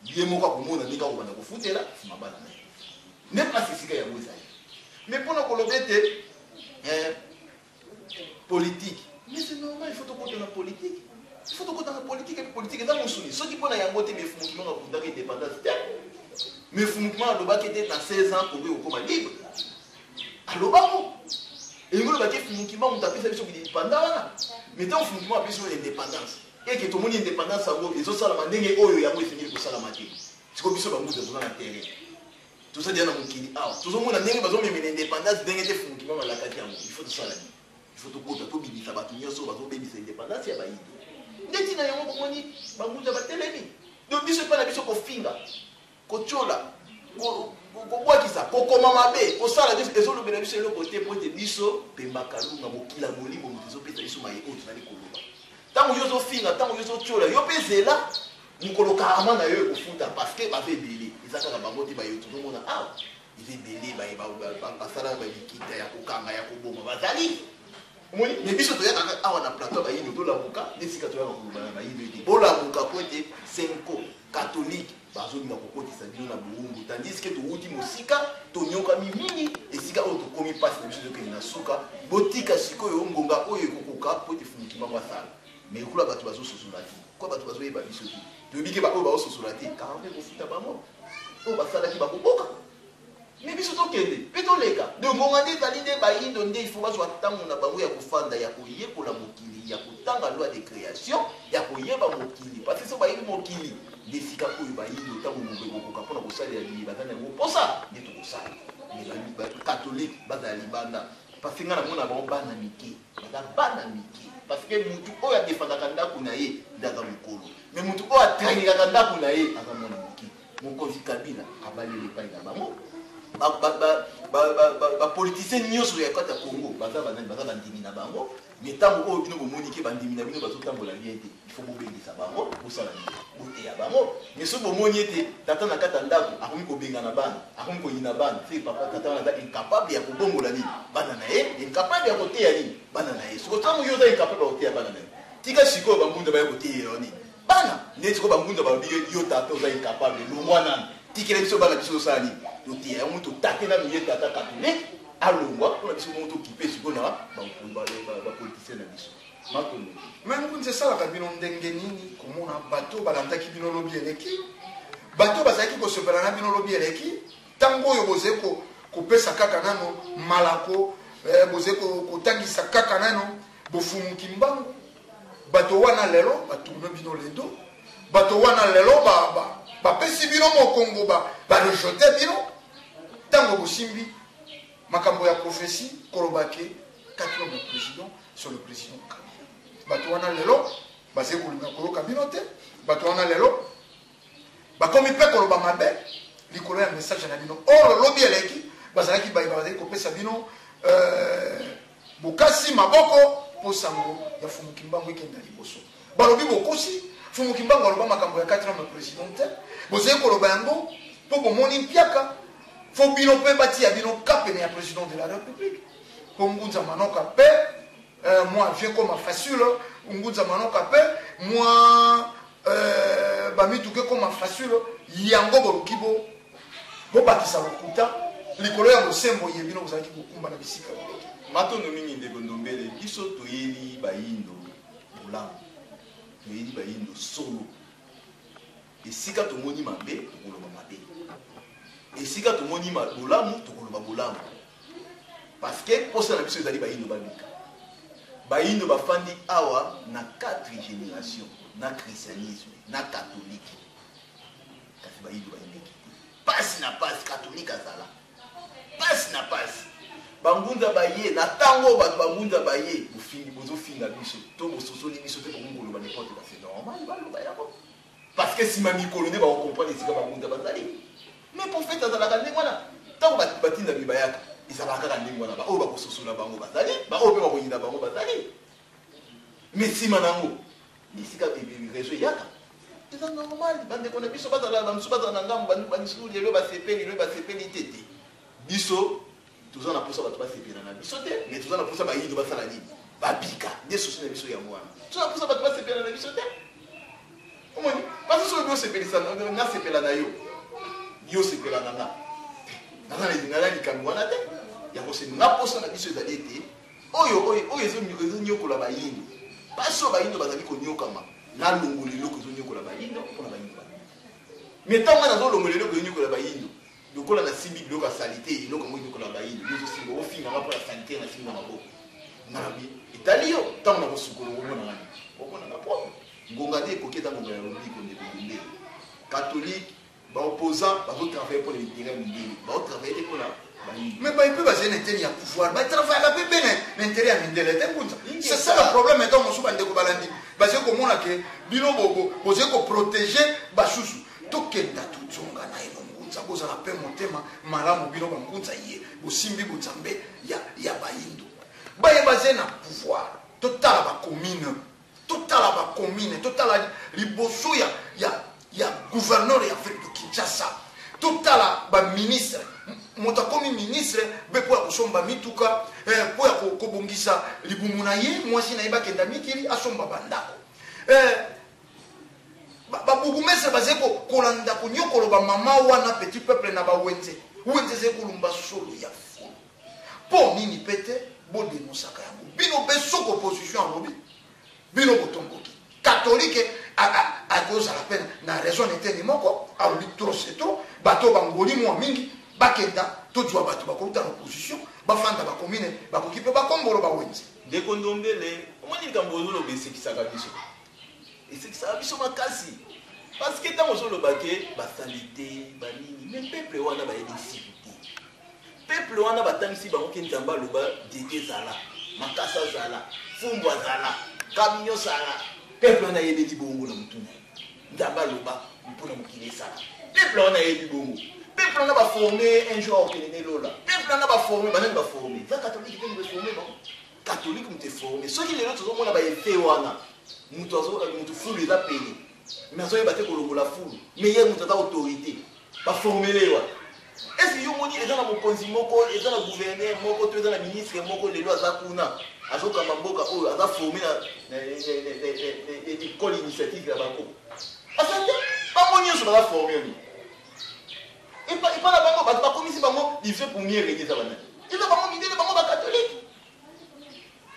ye moko akomona ndenge akobanda kofutela nsima bana na ye nde mpasi esika yango ezali mais mpona koloba ete politique mais c'est normal il faut tokota na politique il faut tokota na politique et politique eza mosuni soki mpona yango te mais Franki Mbangu akundaka indépendance te mais Franki Mbangu alobaki ete na 16 ans Congo ekokoma libre alobako elingi olobaki Franki Mbangu moto apesa biso indépendant wana mais ntango Franki Mbangu apesi biso indépendance eke tomoni indépendance yango ezosalama ndenge oyo yango esengeli kosalama te sikoyo biso banguza toza na terrain tozalia na mokili awa tozomona ndenge bazomemela indépendance ndenge te Franki Mbangu alakaki yango il faut tosala nini il faut tokota tobimisa bato nyonso bazobebisa indépendance ya bayindo nde ntina yango bomoni banguza batelemi do biso epai na biso kofinga kotyola kobwakisa kokoma mabe kosala biso ezolobela biso eloko te po ete biso pembakalunga mokila molimo moto ezopesa biso maye oyo tozali koloba ntango yo ozofinga ntango yo ozotyola yo mpe ezela mokolo karama na yo ekofuta parceke baza ebele eza kaka bango te bayo tozomona awa eza ebele basala balikita ya kokanga ya koboma bazali omoni me biso toyakaka awa na plateau bayindo tolamuka nde sika toyaka koloba na bayindo ete bolamuka po ete senko katolike bazolinga kokotisa bino na bowumbu tandis ke touti mosika tonyokami mingi esika oyo tokomi mpasi na biso tokende na suka botika sikoyo ngonga oyo ekokoka po ete Franki Mbangu asala me ekula bato bazososola te kwa bato bazoyeba biso te toyebi ke baoyo baososola te kaka mpe kofuta bango oyo basalaki bakoboka me biso tokende mpe toleka de ngonga nde ezali nde bayindo nde ifo bazwa ntango na bango ya kofanda ya koyekola mokili ya kotanga loi de création ya koyeba mokili parce so bayebi mokili nde esika oyo bayindo ntango mongo ekokoka mpona kosalela liye baza na yango mposa nde tokosala katolike bazala libanda parce nga namona bango bana mike baza bana mike parce que mutu oyo adefandaka ndako na ye nde aza mokolo me mutu oyo atrangekaka ndako na ye aza mwana moki mokonzi Kabila abaleli epai na bango politiciens nyonso ya kati ya Congo baza bandimi na bango mais ntango oyo bino bomoni ke bandimi na bino bazotambola bien te il faut bobengisa bango bosala boteya bango mais soki bomoni ete tata na kati ya ndako akomi kobenga na bana akomi koyina bana se papa tata wana aza incapable ya kobongola nini bana na ye incapable ya koteya nini bana na ye soki ntango yo oza incapable ya koteya bana na ye tika sikoyo bambunda baya koteya yo nini bana nde sikoyo bambunda babi yo tata oza incapable longwa nani tikela biso bana biso osala nini toteya yango totate nanu ye tata catholique alongwa mpona biso mongo tokipe sikoyo na bapoliticien na biso matono me nkunzi esalaka bino ndenge nini komona bato balandaki bino lobi eleki bato bazalaki kosepela na bino lobi eleki ntango oyo bozali kopesa kaka nano malako bozali kotangisa kaka nano bofumuki mbangu bato wana lelo batourne bino ledo bato wana lelo bapesi bino mokongo barejote bino ntango bosimbi makambo ya prophétie kolobake 4e président sur le président Kabila bato wana lelo bazali kolinga koyoka bino te bato wana lelo bakomi mpe koloba mabe likolo ya message na bino or lobi eleki bazalaki bazali kopesa bino bokasi maboko mpo sango ya fumuki mbango ekenda liboso balobi bokosi fumuki mbango aloba makambo ya 4e président te bozali koloba yango mpo bomoni mpiaka fo bino mpe batia bino kapene ya président de la république mpo ngunza manoka mpe moi vient comme facile ngunza manoka mpe moi bamituke comme facile yango boluki bobakisa lokuta likolo ya bosembo ye bino bozalaki kokumba na bisika matono mingi ndeko ndombele biso toyeli bayindo bolamu toyeli bayindo solo esika tomoni mabe tokoloba mabe esika tomoni bolamu tokoloba bolamu parce que posa na biso ezali bayindo babika bayindo bafandi awa na 4 génération na christianisme na catholique kasi bayindo bayindeki pasi na pasi catholique azala pasi na pasi bangunza baye na tango bato bangunza baye bozofinga biso to bososoli biso te bongoloba n'importe quoi c'est normal baloba yango parce que sima mikolo nde bakokomprendre esika bangunza bazali mais prophète azalaka ndenge wana ntango batinda mibayaka ezalaka kaka ndenge wana baoyo bakososola bango bazali baoyo mpe bakoyinda bango bazali mais nsima nango esika réseau eyaka eza normal bandeko na biso bazala bamosusu bazala na ngambo bamisusu lelo basepeli te te biso toza na posa bato basepela na biso te mais toza na posa bayindo basala nini babika nde sosi na biso yango wana toza na posa bato basepela na biso te omoni basi soki osepelisa nasepela na yo yosepela na nga naza na ezingala likambo wana te yango se nga posa na biso ezali ete oyo ezonyokola bayindo basi oyo bayindo bazali konyokama nalongola eloko ezonyokola bayindo mpona bayindo mais ntango wana nazolongola eloko ezonyokola bayindo lokola na simbi biloko ya salite eloko yango enyokola bayindo yozosimba ofinganga mpo ya salite na simba maboko nabi etali yo ntango na kosukola omonanga omonanga po ngonga nde ekoki eza ngonga ya lobiko ndekondembele catholique baopposant bazotravaille mpo na intérêt mindele baotravaille te mpona bayindo mais baye mpe bazali na eteni ya pouvoir batravaillaka mpe mpe na intérêt ya mindele te ngunza c'est ça le problème etant mosusu bandeko balandi bazali komona ke bino bozali koprotege basusu tokenda tozonga na ye bozala mpe motema malamu bino bangunza ye bosimbi bozambe ya bayindo baye bazali na pouvoir totala bacommune totala liboso ya gouverneur ya ville de Kinshasa totala baministre moto akomi ministre mpe mpo ya kosomba mituka mpo ya kobongisa libumu na ye mwasi na ye bakenda mikili asomba bandako baburgmestre bazali kolanda konyokolo bamama wana petit peuple na bawenze ezali kolumba solo ya fulu mpo nini pete bodenosaka yango bino mpe soki opposition alobi bino botomboki katholike akozala mpe na raison eteni moko alobi trop c'est trop bato bangoli mwa mingi bakenda tozwa bato bakoluta na opposition bafanda bakomine bakoki mpe bakombolo bawenze ndeko ndombele omoni likambo ozoloba esekisaka biso makasi parce que ntango ozoloba ke basalite banini mais peuple wana bayebi siku te peuple wana batangisi bango ke nzambe aloba dete ezala makasi azala fumbu azala kamion sala peuple wana ayebeli bongo na motu na ye nzambe aloba mpona mokili esala peuple wana ayebi bongo peuple n'a pas formé un jour qui est là. Peuple n'a pas formé, bah n'a pas formé. Ça catholique qui est formé non. Catholique qui est formé. Ceux qui les autres on a pas effet wana. Mutu fou les a payé. Mais ça y battre ko la fou. Mais il y a mutu ta autorité. Pas formé les wa. Est-ce que yo moni les gens na mokonzi moko, les gens na gouverneur moko, les gens na ministre moko les lois za kuna. Azoka mamboka o aza formé na école initiative ya bango. Asante, pas moni so ba formé ni. Et pas la bango, pas comme ici bango, il fait pour mieux régler ça banane. Il va bango l'idée de bango ba catholique.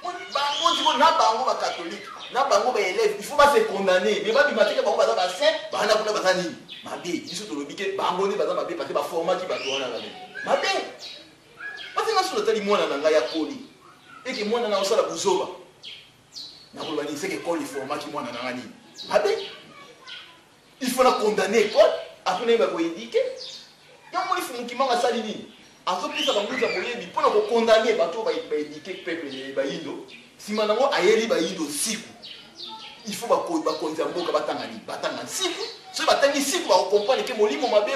Bango dit na bango ba catholique, na bango ba élève, il faut pas se condamner. Mais pas bimatique bango ba za saint, ba na kuna ba ni. Mabe, biso to lobike bango ne ba za mabe parce que ba format qui ba to wana la. Mabe. Parce que na sur le tali mwana na nga ya koli. Et que mwana na osala buzoba. Na ko ba ni c'est que koli format qui mwana na ngani. Mabe. Il faut la condamner école, après il va ko indiquer. Quand on fait un document à Salini, à ce prix, ça va nous appeler, pour nous condamner, bateau va indiquer peuple de Baïndo. Si maintenant aïeli Baïndo siku, il faut ba condamner boka batangani, batangani siku. Ce batangani siku va comprendre que mon limo mabe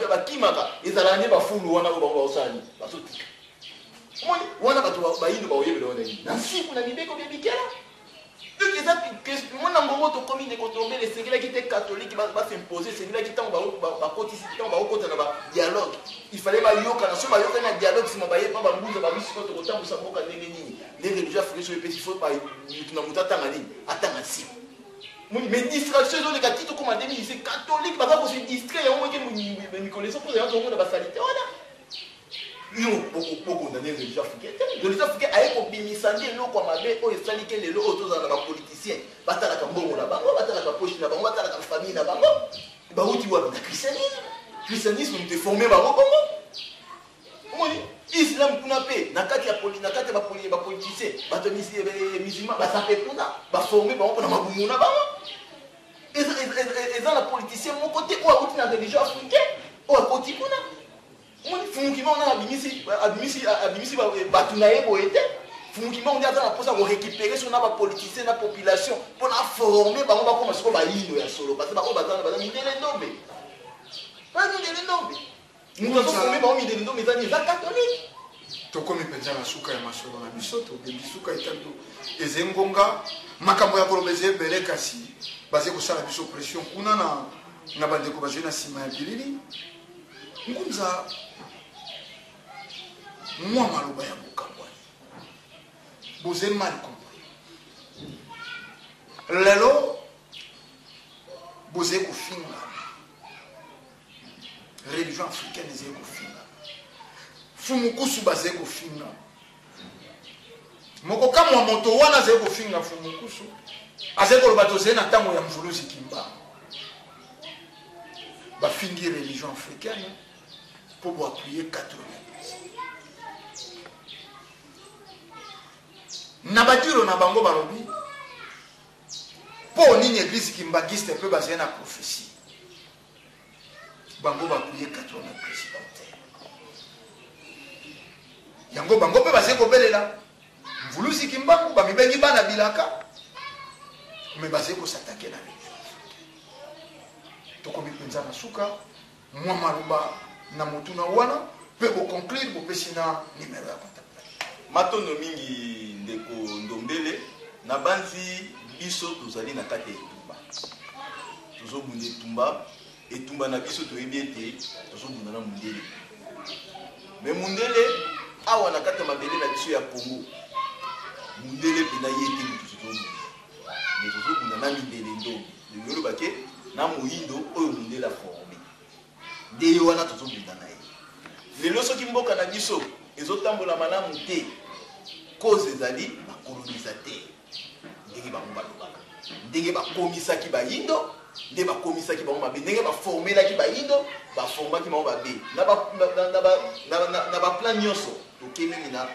ba kimaka, ezalani ba fulu wana ba osani, bateau. Moi, wana bateau Baïndo ba oyebe wana ni. Na siku na libeko bien bikela. Moi, je suis commis de contrôler les séries qui étaient catholiques, va s'imposer, c'est là qui est en dialogue. Il fallait que un dialogue si je les religieux africains il faut pas mais distraction les catholiques comme c'est catholique parce qu'on se distrait au moins que nous connaissons pour les gens qui ont la salité. Nous, beaucoup condamnés les religieux africains. Les religieux africains, avec le bimisandi, nous, comme avait, oh, ils s'allient que les autres dans la politiciens. Bata la Cambo, la bango, bata la Capoche, la bango, bata la famille, la bango. Bah, où tu vois, le christianisme. Le christianisme, nous t'es formé, bah, comment? Islam, qu'on a fait, nakati ya politicien, bata musulman, bah, ça fait pour ça. Bah, formé, bah, on a ma boumona, bah. Et dans la politicien, mon côté, ou à côté de la religion africaine, ou à côté, qu'on a. Fumukima on a abimisi batunaye boete fumukima on a dans la poste à récupérer sur la politicien la population pour la former ba on va commencer ba yindo ya solo parce que ba on ba mindele ndombe ba mindele ndombe nous avons formé ba mindele ndombe za ni za catholique to comme penza na suka ya masolo na bisoto de bisuka itando ezengonga makambo ya kolobeze beleka si basé ko sala biso pression kuna na bandeko ba jeune sima ya bilili ngunza moi maloba ya mokambwa vous avez mal compris lelo vous avez kofinga religion africaine ezali kofinga fumukusu bazali kofinga moko kamwa moto wana azali kofinga fumukusu azali koloba tozali na ntango ya mvuluzi kimba bafingi religion africaine pour appuyer 80%. Nabadiro na bango barobi pour une église qui mbagiste peut baser na prophétie. Bango va appuyer 80%. Yango bango peut baser ko belela. Mvulusi kimbangu ba mibengi bana bilaka. Mais baser ko s'attaquer na religion. Toko bipenza na suka moi maruba na motu na wana pe ko conclure ko pesina numéro ya contact. Matono mingi ndeko ndombele na banzi biso tozali na kate etumba. Tozobunda etumba na biso toyebi ete tozobunda na mundele. Mais mundele awa na kate mabele na biso ya Congo. Mundele pena yete mutu tozobunda. Mais tozobunda na mindele ndombi. Yolo bake na moyindo oyo mundele formé. De wana tozobunda na ye. Lelo soki mboka na biso ezotambola malamu te. Cause ezali ba colonisateur ndenge bango balobaka ndenge bakomisaki bayindo ndenge bakomisaki bango mabe ndenge baformelaki bayindo baformaki bango babe na baplan nyonso tokememi na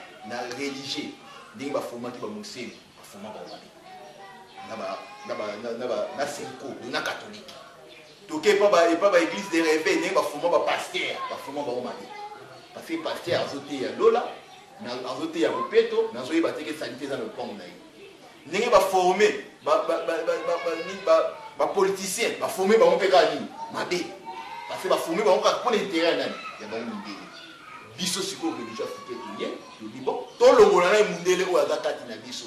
religieux ndenge baformaki bamosemi baforma bango babe na senko na catholique toke epa baéglise de réveil ndenge baforma bapaster baforma bango mabe parce que paster azoteya lola azote ya bopeto nazoyi bateke salite za lopango na ye ndenge ba former ba politicien ba former ba mpeka ni mabe parce que baforme bango kaka mpona intérêt nani ya bango mindele biso sikoyo religion africaine toye tobi bon tolongola na mundele oyo aza kati na biso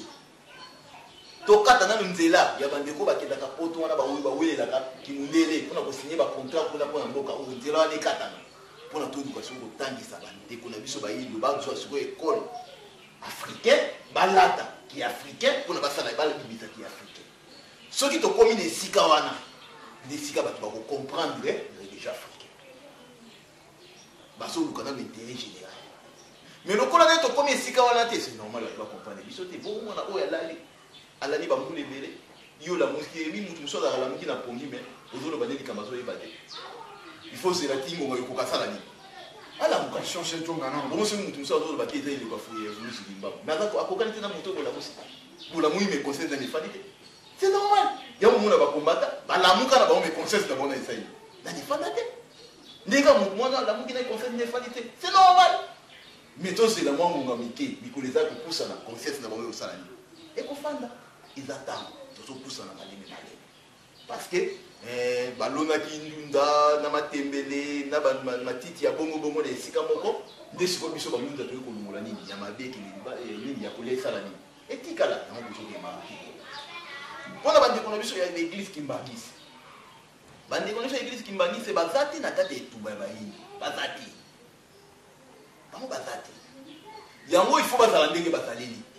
tokata nano nzela ya bandeko bakendaka poto wana bawelelaka kimundele mpona kosinye bacontrat kuna mpona mboka oyo nzela wana ekatana mpona toluka siko kotangisa bandeko na biso bayindo bazwa sikoyo ekole africain balata ki africain mpona basala balabimisa ki africain soki tokomi na esika wana nde esika bato bakocomprendre religion africain bazoluka nano intérêt général mais lokola nde tokomi esika wana te c'est normal bato bacomprendre biso te bomona oyo alali bambula ebele yo lamuki ebi mutu mosu azalaka lamuki na pongi me ozoloba nde likambo azoyeba te il faut zela tingonga ekokasala nini alamuka change ntonga na bomosi mutu mosu azoloba te eza eleko afulusi limbabo me akokani te na moto bolamusi bolamui me conseil na efali te c'est normal yango mona bakombata balamuka na bango me conseil na bango na esali na nefanda te ndenge motu mwana alamuki na conseil na efali te c'est normal mais tozela mwa ngonga mike mikolo eza kopusana conseil na bango ekosala nini ekofanda eza ntango tozopusana maleme maleme parce que balonaki ndunda na matembele na matiti ya bongo na esika moko nde sikoyo biso balunda toye kolongola nini ya mabe nini ya kolia esala nini etikala yango bozokemaki mpona bandeko na biso ya l'église kimbangisi bandeko na biso ya église kimbangisi baza te na kati ya etumba ya bayini baza te bango baza te yango il faut bazala ndenge bazaleli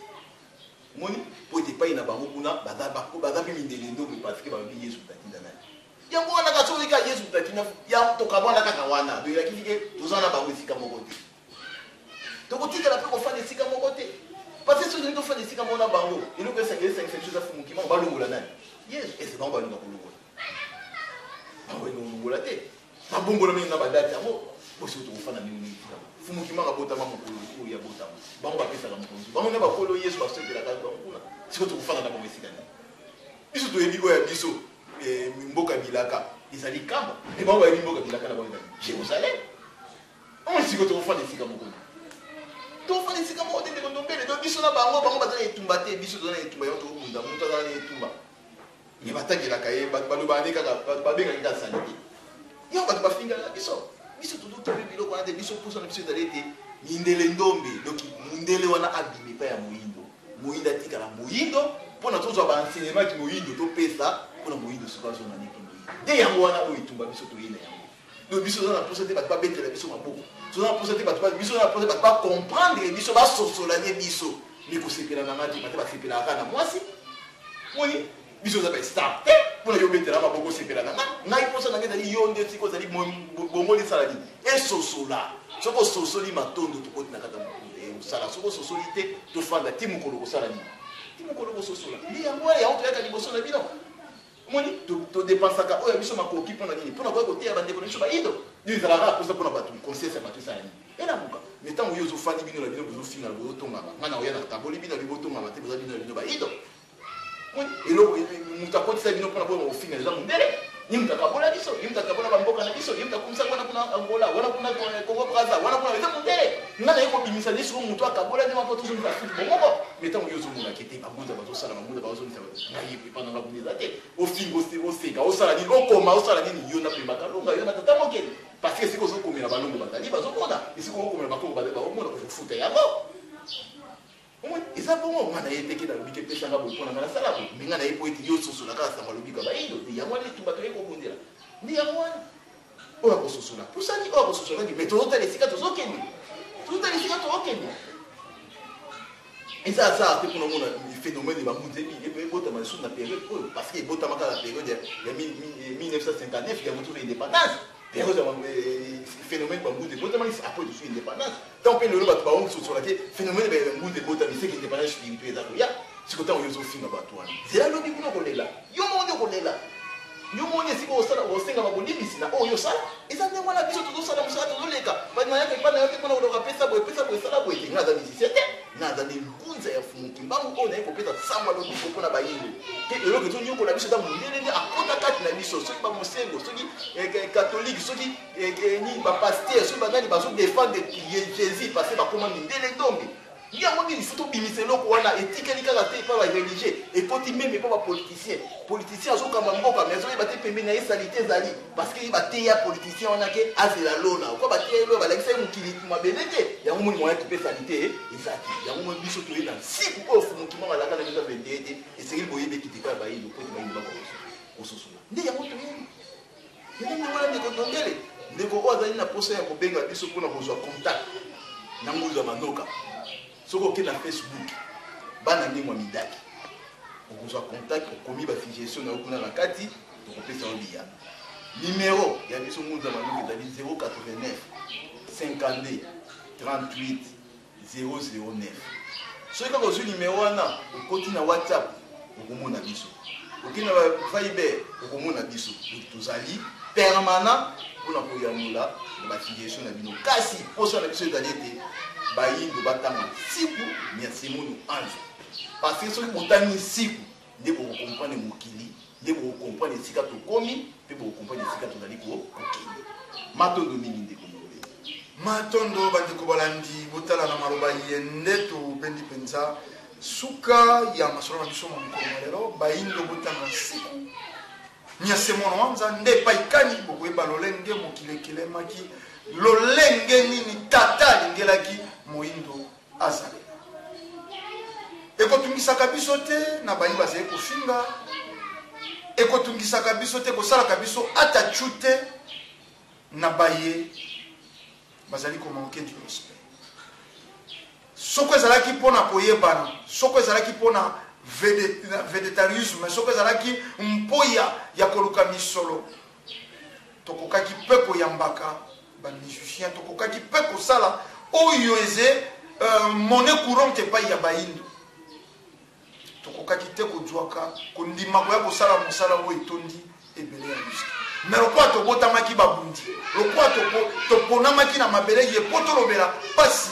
moni po ete pai na bango kuna baza mpe mindele ndombe parce que babi yesu tatinda nani yango wana kasoki ka yesu tatinda ya tokabwana kaka wana doyelaki ke toza na bango esika moko te tokotikala mpe kofanda esika moko te parce que soki tolingi tofanda esika moko na bango eloko esengeli chose afumuki bango balongola nani yesu ese bango balinga kolongola bango balinga kolongola te babongola mingi na badate yango bosi tokofanda mingi fumuki manga botama mokolo oyo ya botama bango bapesaka mokonzi bango nde bakolo yesu basepelaka bango kuna siko tokofanda na bango esika nini biso toyebi oyo ya biso mboka bilaka ezali kamba me bango bayebi mboka bilaka na bango ezali jérusalem oyo siko tokofanda esika moko tofanda esika moko te ndeko ndombele to biso na bango baza na etumba te biso toza na etumba yango tokobunda moto azala na etumba me batangelaka ye balobaka nde kaka babengaki kaka sani te yango bato bafingalaka biso biso tozotobi biloko wana te biso mposa na biso ezali ete mindele ndombe doki mundele wana abimi epai ya moyindo atikala moyindo mpona tozwa baenseignement ki moyindo topesa mpona moyindo soki azonga neti moyindo nde yango wana oyo etumba biso toye na yango do biso toza na mposa te bato babetela biso maboko toza na mposa te biso na mposa te bato bacomprendre biso basosolanie biso mikosepela na nga te bate basepelaka kaka na mwasi moni biso oza bastar te mpona yo obetela maboko osepela na nga ngai mposa na nga ezali yo nde sika ozali bongo lisala nini esosola soki ososoli matondo tokoti na kata osala soki ososoli te tofanda ti mokolo kosala nini ti mokolo kososola ndi yango wana yango toyaka liboso na bino moni todepensaka oyo biso makoki mpona nini mpona koya koteya bandeko na biso baido nio ezalaka akosa mpona bato conscience ya bato esala nini elamuka me ntango yo ozofandi bino na bino bozofingana bozotongama ngana oya na taboli bino bibotongama te boza bino na bino baido eloko mutu akotisa bino mpona boya ofingana eza mondele ni mutu akabola biso ni mutu akabola bamboka na biso ni mutu akomisa wana kuna angola wana kuna congo braza wana kuna eza mondele nga naye kobimisa nde siko mutu akabola nde mapo tozomisa afrike bomoko me ntango yo ozomonaki te bangunza bazosala bangunza bazomisa ngai epananga kuna eza te ofinga oseka osala nini okoma osala nini yo napemba kalonga yo na tata mokeli parce que siko ozokomela balongo bazali bazomona esiko okomela bakongo bazomona kofuta yango eza bongo nga na ye teke nalobi ke pesanga boye mpona nga nasala boye me nga na ye po ete yo ososola kaka sango alobika bayido te yango wana etumba toye kobundela ndi yango wana oyo akososola pusani oyo akososolaki me tozotala esika tozokende eza azar te mpona omona phénomène bambunzeli ebotama lisusu na période oyo parce que ebotamaka na période ya 1959 ya motu na indépendance période ya phénomène bambunze ebotamaki après tosu indépendance donc mpe lelo bato baososolaki phénomène bambunze ebotami seki indépendance spirituel eza koya siko ntango yo ozofinga bato wana zela lobi kuna kolela yo moni okolela yo moni esika osenga bakolimisi na oyo osala eza ndenge wana biso tozosala mosala tozoleka banayaka epa na yo te mpona koloko pesa boye esala boye te nga aza musicien te nga aza nde ngunza ya fumuki mbangu oyo naye kopesa sangwa lobiko mpona bayini te eloko ezonyokola biso eza mondele nde akota kati na biso soki bamosengo soki katholike soki bapaster soki banani bazodefendre jésus parce bakoma mindele ndombe yango nini faut tobimisa eloko wana etikeli kaka te epa bareligie ekoti meme epa bapoliticien politicien azokamba mboka mais azoyeba te pembeni na ye salite ezali parce que yeba te ya politicien wana ke azela lona oko batia ye lo balakisa ye mokili mabele te yango moni moya tupe salite ezaki yango moni biso toye na siku oyo fumokima malaka na biso 21 te esengeli boyebeki te kaka bayindo poti bayindo bakososola nde yango toyebi ndenge wana ndeko Ndombele ndeko oyo azali na posa ya kobenga biso mpona kozwa contact na ngulu ya manoka soko ke na Facebook bana ndenge mwa midaki okozwa contact okomi bafiliation na yo kuna na kati tokopesa yo biya numéro ya biso ngulu ya manoka ezali 089 52 38 009 soki kaka ozwi numéro wana okoti na WhatsApp okomona biso okina ba Viber okomona biso tozali permanent mpona koyanola na bafiliation na bino kasi poso na biso ezali ete bayindo batanga siku miasemonu anzo parce que soki botani siku nde bokokomprane mokili nde bokokomprane esika tokomi mpe bokokomprane esika tozali kokende matondo nini ndeko Ndombele matondo bandeko balandi botala na maloba ye nde topendi mpenza suka ya masolo na biso mokolo lelo bayindo botanga siku miasemono wanza nde paikani bokoyeba lolenge mokili ekelemaki lolenge nini tata alingelaki moyindo azali ekotungisaka biso te na bayi bazali kofinga ekotungisaka biso te kosalaka biso ata chute na baye bazali komanke du respect soko ezalaki mpona koyebana soko ezalaki mpona végétarisme soko ezalaki mpoya ya koluka misolo tokokaki mpe koyambaka bamusicien tokokaki mpe kosala oyo eze monnaie courante epai ya bayindo tokokaki te kozwaka kondima koya kosala mosala oyo etondi ebele ya miski mais lokola tobotamaki babundi lokola toponamaki na mabele ye po tolobela mpasi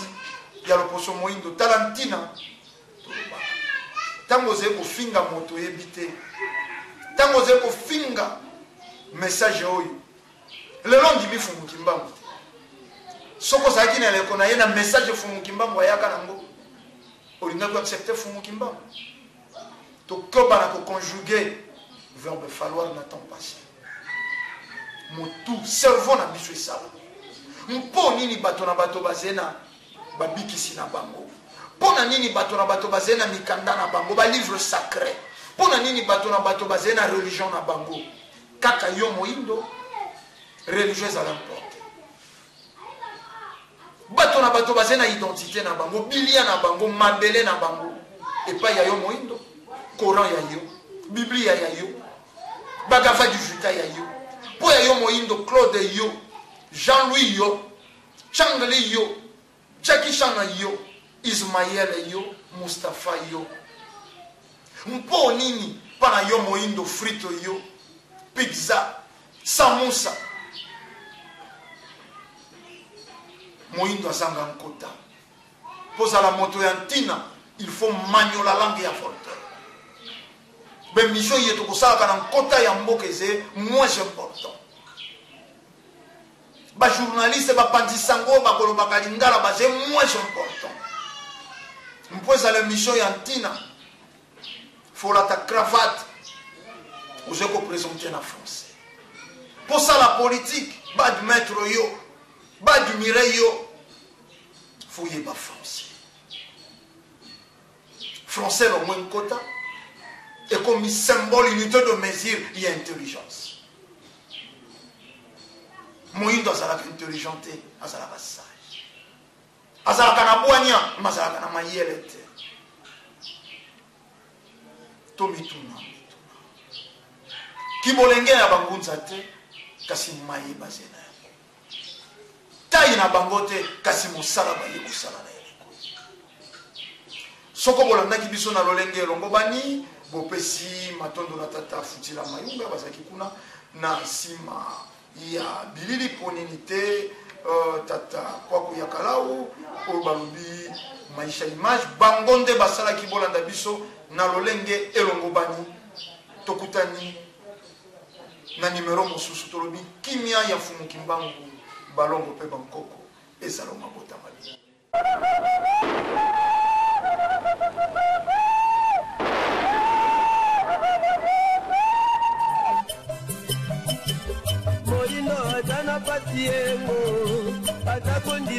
ya loposo moyindo tala ntina tolobaka ntango ozali kofinga moto oyebi te ntango ozali kofinga message oyo lelo ndimi fumuki mbangu te soko ozalaki na eleko na ye na message fumuki mbangu ayaka nango olingaki koaccepte fumuki mbangu tokobana koconjugue verbe falloir na temps passé motu cerveau na biso esala mpo nini bato na bato bazali na babikisi na bango mpo na nini bato na bato bazali na mikanda na bango balivre sacré mpo na nini bato na bato bazali na religion na bango kaka yo moyindo religion ezala importe bato na bato bazali na identité na bango bilia na bango mabele na bango epai ya yo moyindo Coran ya yo Biblia ya yo Bhagavad Gita ya yo po ya yo moyindo Claude yo Jean-Louis yo Changli yo Jackie Chan yo Ismaël yo Mustafa yo mpo nini pana yo moyindo frito yo pizza samosa moyindo azanga nkota pozala moto ya ntina il faut manyo la langue ya Voltaire bemission ye tokosalaka na nkota ya mboka eze moins important bajournaliste bapanzisango bakolobaka lingala baze moins important mpo ezala mission ya ntina folata cravate oze kopresente na français posala politique badmettre yo badumire yo foyeba français français no moins nkota et comme symbole unité de mesure il y a intelligence moyindo azalaka intelligent te azalaka sage azalaka na bwanya ma azalaka na mayele te tomituna kibolenge ya bangunza te kasi mayeba ze na yango tayi na bango te kasi mosala baye kosala na eleko soko bolandaki biso na lolenge elongo bani bopesi matondo na tata Futila Mayunga bazaki kuna na nsima ya bilili ponini te tata kwako ya kalau oyo balobi maisha image bango nde basalaki bolanda biso na lolenge elongo bani tokutani na numero mosusu tolobi kimia ya fumuki mbangu balongo mpe bankoko ezala mabota mali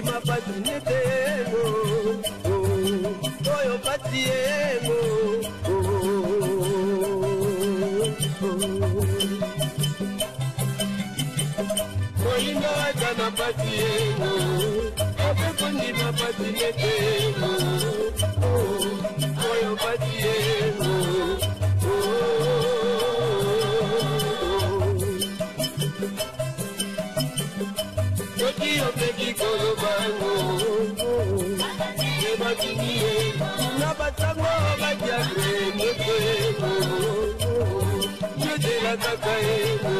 kondima pasi nete yengo oyo pasi yengo molinga wajana pasi yengo ope kondima pasi nete yengo oyo pasi yengo Tokyo peki korobango Ebakinie Nabatango bajagre Nyekwego Nyedela kakaego